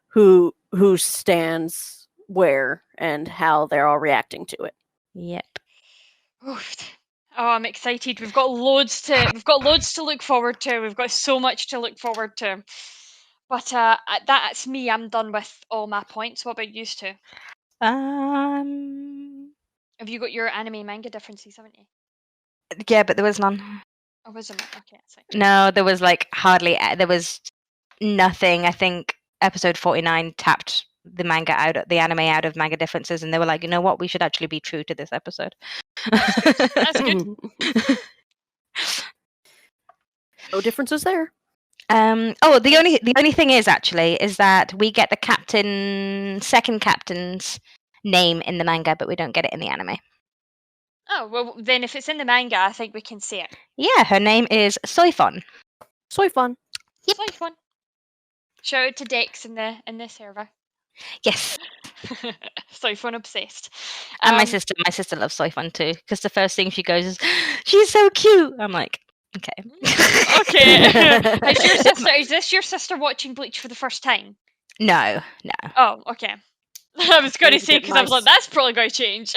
who stands where and how they're all reacting to it. Yep. Oh, I'm excited. We've got loads to look forward to. We've got so much to look forward to. But that's me. I'm done with all my points. What about you two? Have you got your anime manga differences, haven't you? Yeah, but there was none. Oh, was there not? Okay, that's fine. No, there was there was nothing. I think episode 49 tapped the anime out of manga differences, and they were like, you know what, we should actually be true to this episode. That's good. No differences there. The only thing is that we get the second captain's name in the manga, but we don't get it in the anime. Oh, well, then if it's in the manga, I think we can see it. Yeah, her name is Soifon. Soifon. Yep. Soifon. Shout out to Dex in the server. Yes. Soifon obsessed. And my sister loves Soifon too, because the first thing she goes is, she's so cute. I'm like, okay. Okay. Is this your sister watching Bleach for the first time? No. Oh, okay. I was going to say, because I was like, that's probably going to change.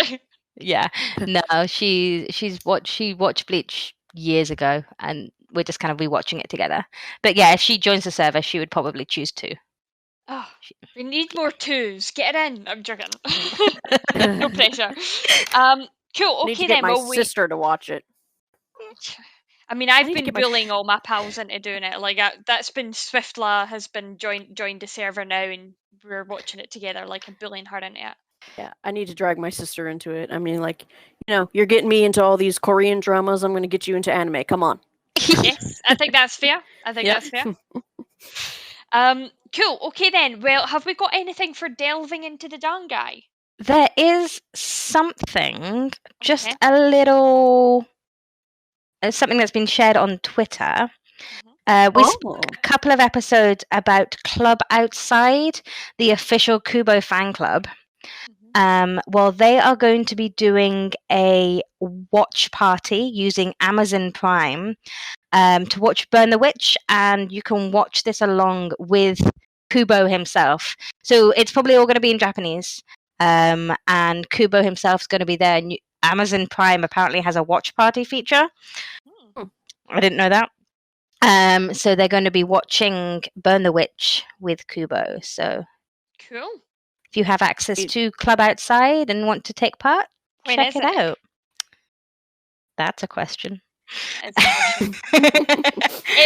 Yeah. No, she watched Bleach years ago, and we're just kind of rewatching it together. But yeah, if she joins the server, she would probably choose 2. Oh, we need more 2s. Get it in. I'm joking. No pressure. Cool. Okay, need to get my sister to watch it. I mean, I've been bullying all my pals into doing it. Like that's been Swiftla has been joined the server now, and we're watching it together. Like I'm bullying her into it. Yeah, I need to drag my sister into it. I mean, like, you're getting me into all these Korean dramas. I'm going to get you into anime. Come on. Yes, I think that's fair. That's fair. Cool. Okay then. Well, have we got anything for delving into the Dangai? There is something, just a little, something that's been shared on Twitter. We spoke a couple of episodes about Club Outside, the official Kubo fan club. Well, they are going to be doing a watch party using Amazon Prime to watch Burn the Witch, and you can watch this along with Kubo himself. So it's probably all going to be in Japanese, and Kubo himself is going to be there. And Amazon Prime apparently has a watch party feature. I didn't know that. So they're going to be watching Burn the Witch with Kubo. So cool. If you have access to Club Outside and want to take part, check it out. That's a question. It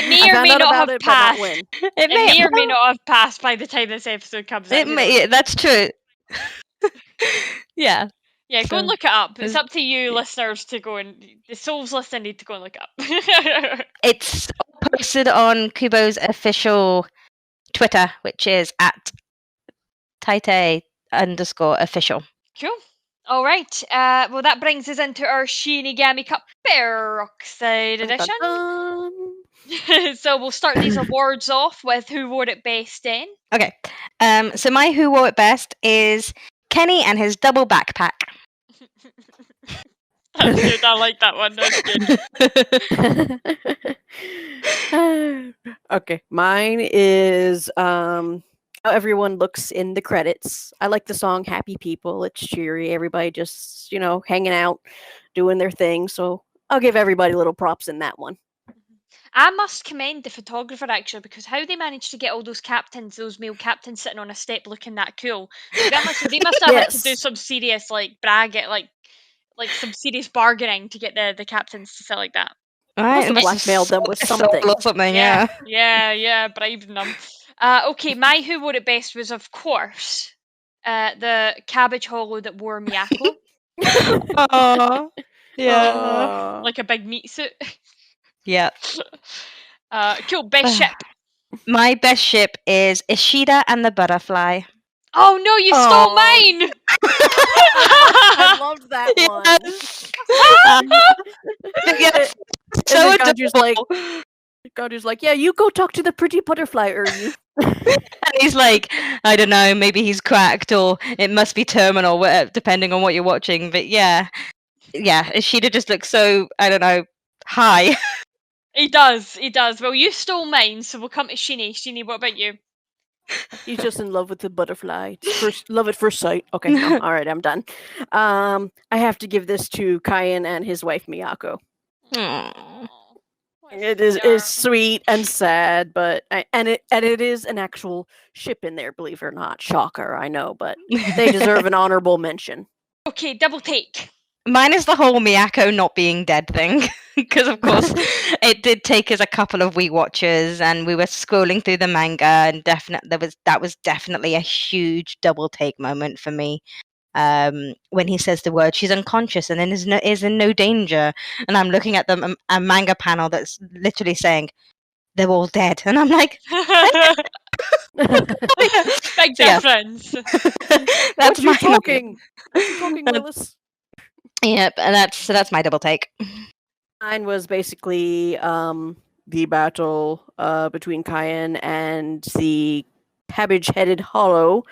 may or may not have passed. It may or may not have passed by the time this episode comes out. That's true. Yeah. Yeah, go and look it up. It's up to you, listeners, to go and the souls listener need to go and look it up. It's posted on Kubo's official Twitter, which is at Seireitei_official. Cool. All right. Well, that brings us into our Shinigami Cup Peroxide edition. So we'll start these awards off with who wore it best then. Okay. So my who wore it best is Kenny and his double backpack. That's good. I like that one. That's good. Okay, mine is how everyone looks in the credits. I like the song Happy People. It's cheery. Everybody just, hanging out, doing their thing. So I'll give everybody little props in that one. I must commend the photographer actually, because how they managed to get all those male captains sitting on a step looking that cool. Like they must have had to do Yes. some serious bragging, like some serious bargaining to get the captains to sit like that. Must have blackmailed them with something. Or something, yeah. Bribing them. Okay, my who wore it best was, of course, the cabbage hollow that wore Miyako. Aww. Yeah. Like a big meat suit. Yeah. Cool, best ship. My best ship is Ishida and the Butterfly. Oh no, you stole mine! I loved that one. Yes. So Gaju's like, yeah, you go talk to the pretty butterfly, Uryu. And he's like, I don't know, maybe he's cracked or it must be terminal, depending on what you're watching. But yeah, Ishida just looks so, I don't know, high. He does. Well, you stole mine, so we'll come to Shini. Shini, what about you? He's just in love with the butterfly. Love at first sight. Okay, no, all right, I'm done. I have to give this to Kaien and his wife Miyako. Aww. It is sweet and sad, but it is an actual ship in there, believe it or not. Shocker, I know, but they deserve an honorable mention. Okay, double take. Mine is the whole Miyako not being dead thing, because of course it did take us a couple of wee watches, and we were scrolling through the manga, and that was definitely a huge double take moment for me. When he says the word, she's unconscious and then is in no danger, and I'm looking at a manga panel that's literally saying they're all dead, and I'm like, big difference. That's my talking. What you talking, Willis? Yep, and that's my double take. Mine was basically the battle between Kaien and the cabbage-headed hollow.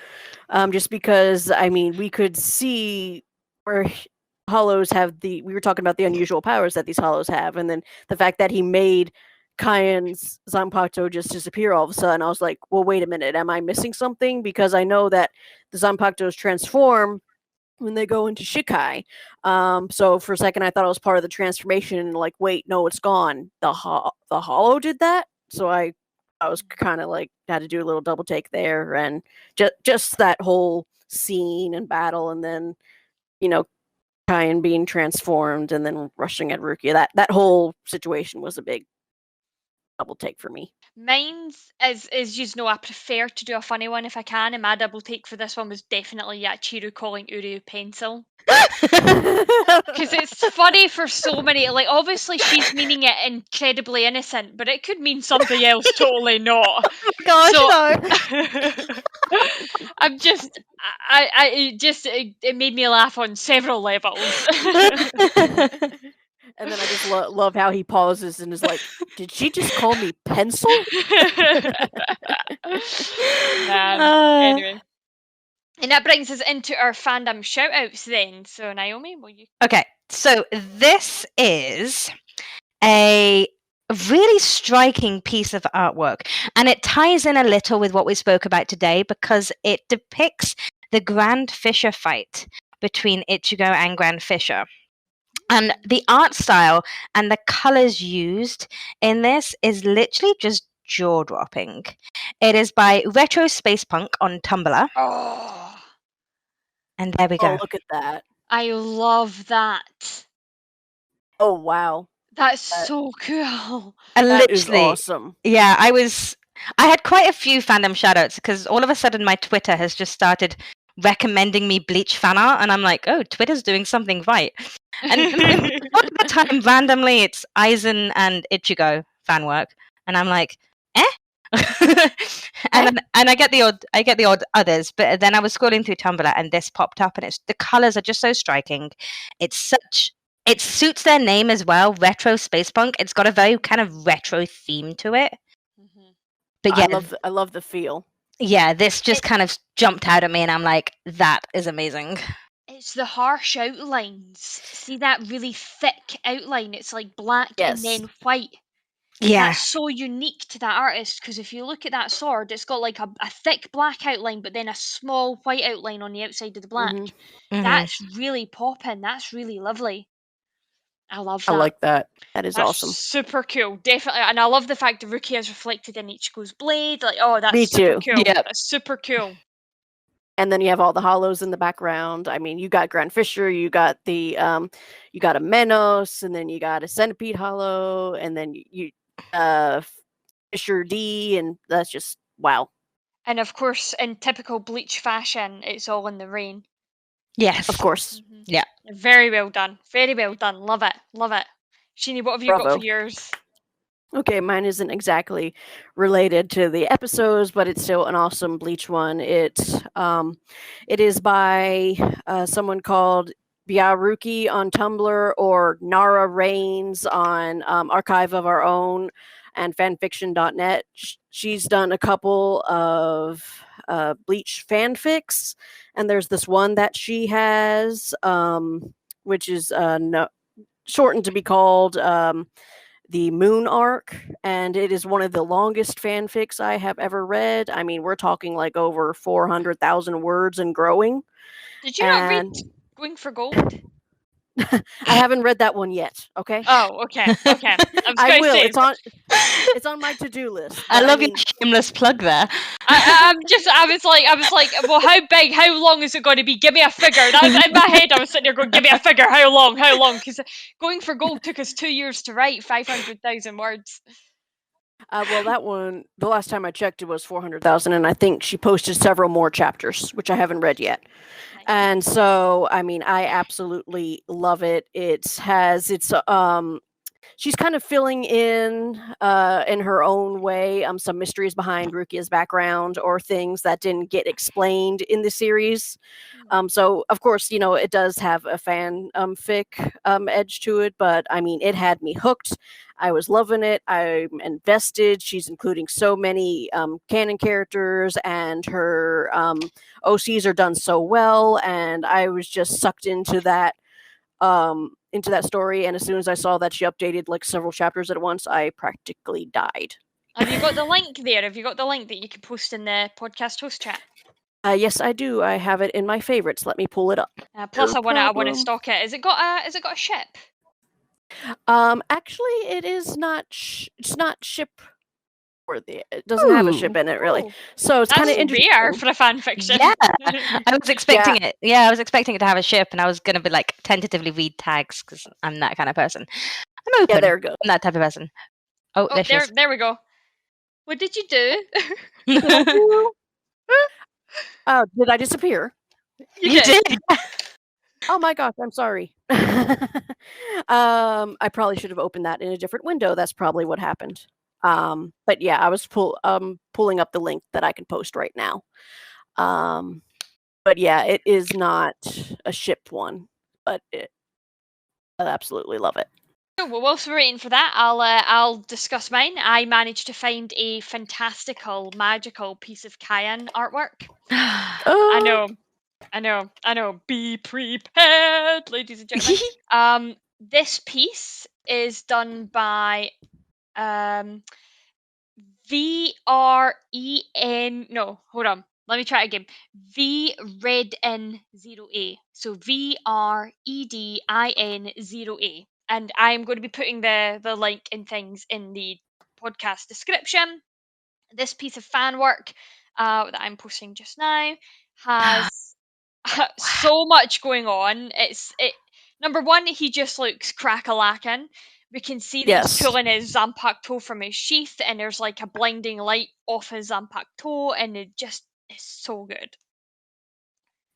Just because, I mean, we could see where hollows have we were talking about the unusual powers that these hollows have, and then the fact that he made Kaien's Zanpakuto just disappear all of a sudden. I was like, well, wait a minute, am I missing something? Because I know that the Zanpakutos transform when they go into Shikai. So for a second I thought it was part of the transformation, like, wait, no, it's gone. The hollow did that? So I was kind of like, had to do a little double take there, and just that whole scene and battle, and then, Kaien being transformed and then rushing at Rukia. That whole situation was a big double take for me. Mine's is you know, I prefer to do a funny one if I can, and my double take for this one was definitely Yachiru calling Uryu pencil. Because it's funny for so many, like, obviously she's meaning it incredibly innocent, but it could mean something else totally not. Oh my gosh, no. I'm just, it made me laugh on several levels. And then I just love how he pauses and is like, did she just call me pencil? Anyway. And that brings us into our fandom shoutouts then. So, Naomi, will you? Okay, so this is a really striking piece of artwork, and it ties in a little with what we spoke about today because it depicts the Grand Fisher fight between Ichigo and Grand Fisher. And the art style and the colors used in this is literally just jaw-dropping. It is by RetroSpacePunk on Tumblr. Oh. And there we go. Oh, look at that. I love that. Oh, wow. That's so cool. That is awesome. Yeah, I had quite a few fandom shoutouts because all of a sudden my Twitter has just started recommending me Bleach fan art, and I'm like, oh, Twitter's doing something right. And most of the time, randomly, it's Aizen and Ichigo fan work, and I'm like, and I get the odd others, but then I was scrolling through Tumblr and this popped up, and the colors are just so striking. It suits their name as well, RetroSpacePunk. It's got a very kind of retro theme to it. Mm-hmm. But yeah, I love the feel. Yeah, this just kind of jumped out at me, and I'm like, that is amazing. It's the harsh outlines. See that really thick outline? It's like black and Yes. then white. Yeah. That's so unique to that artist, because if you look at that sword, it's got like a thick black outline, but then a small white outline on the outside of the black. Mhm. That's really popping. That's really lovely. I love I that. like that. That is That's awesome. super cool, definitely. And I love the fact that Rukia is reflected in Ichigo's blade. Like, oh, that's Me super too. cool. Yep. That's super cool. And then you have all the hollows in the background. I mean, you got Grand Fisher, you got the you got a Menos, and then you got a Centipede Hollow, and then you Fisher D, and that's just wow. And of course, in typical Bleach fashion, it's all in the rain. Yes. Of course. Yeah. Very well done. Very well done. Love it. Love it. Shini, what have you got Bravo. for yours? Okay, mine isn't exactly related to the episodes, but it's still an awesome Bleach one. It is by someone called Byaruki on Tumblr, or NairaRain on Archive of Our Own and Fanfiction.net. She's done a couple of Bleach fanfics, and there's this one that she has, which is shortened to be called the Moon Arc, and it is one of the longest fanfics I have ever read. I mean, we're talking like over 400,000 words and growing. Did you not read Going for Gold? I haven't read that one yet. Okay. Oh, okay. Okay. I will. It's on my to-do list. I but love mean, your shameless plug there. I was like, well, how big? How long is it going to be? Give me a figure. That was in my head. I was sitting there going, give me a figure. How long? How long? Because Going for Gold took us 2 years to write, 500,000 words. well, that one, the last time I checked, it was 400,000, and I think she posted several more chapters, which I haven't read yet. Nice. And so, I mean, I absolutely love it. It has she's kind of filling in her own way some mysteries behind Rukia's background, or things that didn't get explained in the series. So of course, it does have a fan fic edge to it, but I mean, it had me hooked. I was loving it. I'm invested. She's including so many canon characters, and her OCs are done so well, and I was just sucked into that story. And as soon as I saw that she updated like several chapters at once, I practically died. Have you got the link there? Have you got the link that you can post in the podcast host chat? Yes, I do. I have it in my favorites. Let me pull it up. Plus, No I want to problem. stock it. Has it got a ship? Actually, it is not. It's not ship worthy. It doesn't have a ship in it, really. Oh. So it's kind of That's interesting. rare for a fan fiction. Yeah, I was expecting it. Yeah, I was expecting it to have a ship, and I was going to be like tentatively read tags because I'm that kind of person. I'm open. Yeah, there it goes. I'm that type of person. Oh, there we go. What did you do? Oh, did I disappear? You did. Oh my gosh, I'm sorry. I probably should have opened that in a different window. That's probably what happened. But yeah, I was pulling up the link that I can post right now. But yeah, it is not a shipped one, but I absolutely love it. Well, whilst we're waiting for that, I'll discuss mine. I managed to find a fantastical, magical piece of Kaien artwork. Oh. I know. Be prepared, ladies and gentlemen. This piece is done by VREN. No, hold on. Let me try it again. Vredin0A. So VREDIN0A. And I'm going to be putting the link and things in the podcast description. This piece of fan work that I'm posting just now has so much going on. Number one, he just looks crack-a-lackin'. We can see that he's pulling his Zanpakuto toe from his sheath, and there's like a blinding light off his Zanpakuto toe, and it just is so good.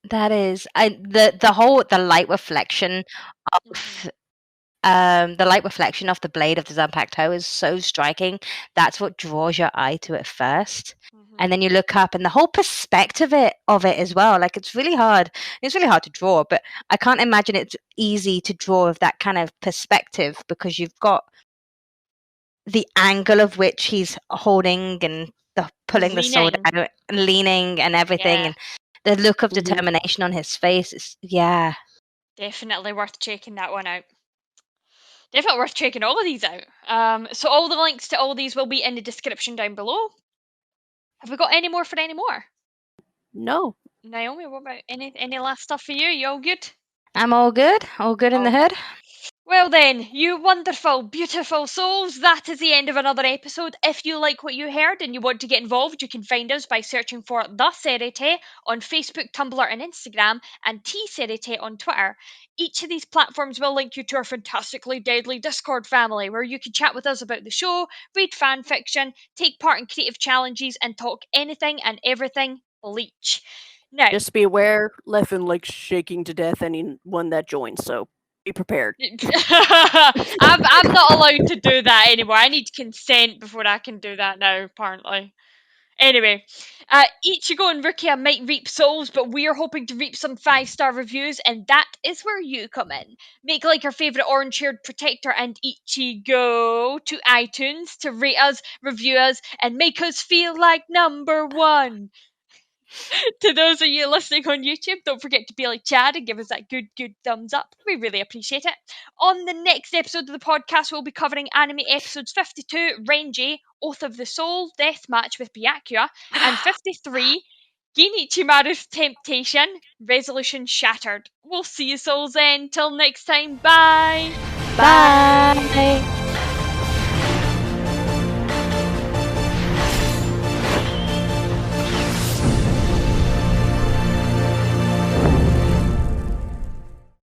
That is the light reflection of the light reflection of the blade of the Zanpakuto toe is so striking. That's what draws your eye to it first. And then you look up, and the whole perspective of it as well. Like, it's really hard. It's really hard to draw, but I can't imagine it's easy to draw of that kind of perspective, because you've got the angle of which he's holding and pulling the sword out, and leaning and everything. Yeah. And The look of Mhm. determination on his face is, yeah. Definitely worth checking that one out. Definitely worth checking all of these out. So all the links to all these will be in the description down below. Have we got any more for any more? No. Naomi, what about any last stuff for you? You all good? I'm all good in the hood. Well then, you wonderful, beautiful souls, that is the end of another episode. If you like what you heard and you want to get involved, you can find us by searching for TheSeireitei on Facebook, Tumblr and Instagram, and TSeireitei on Twitter. Each of these platforms will link you to our fantastically deadly Discord family, where you can chat with us about the show, read fan fiction, take part in creative challenges, and talk anything and everything Bleach. Now, Just be aware, Lethan likes shaking to death anyone that joins, so be prepared. I'm not allowed to do that anymore. I need consent before I can do that now, apparently. Anyway, Ichigo and Rukia might reap souls, but we're hoping to reap some 5-star reviews, and that is where you come in. Make like your favourite orange-haired protector and Ichigo to iTunes to rate us, review us, and make us feel like number one. To those of you listening on YouTube, don't forget to be like Chad and give us that good thumbs up. We really appreciate it. On the next episode of the podcast, we'll be covering anime episodes 52, Renji, Oath of the Soul, Death Match with Byakuya, and 53, Genichimaru's Temptation, Resolution Shattered. We'll see you souls then. Till next time, bye! Bye.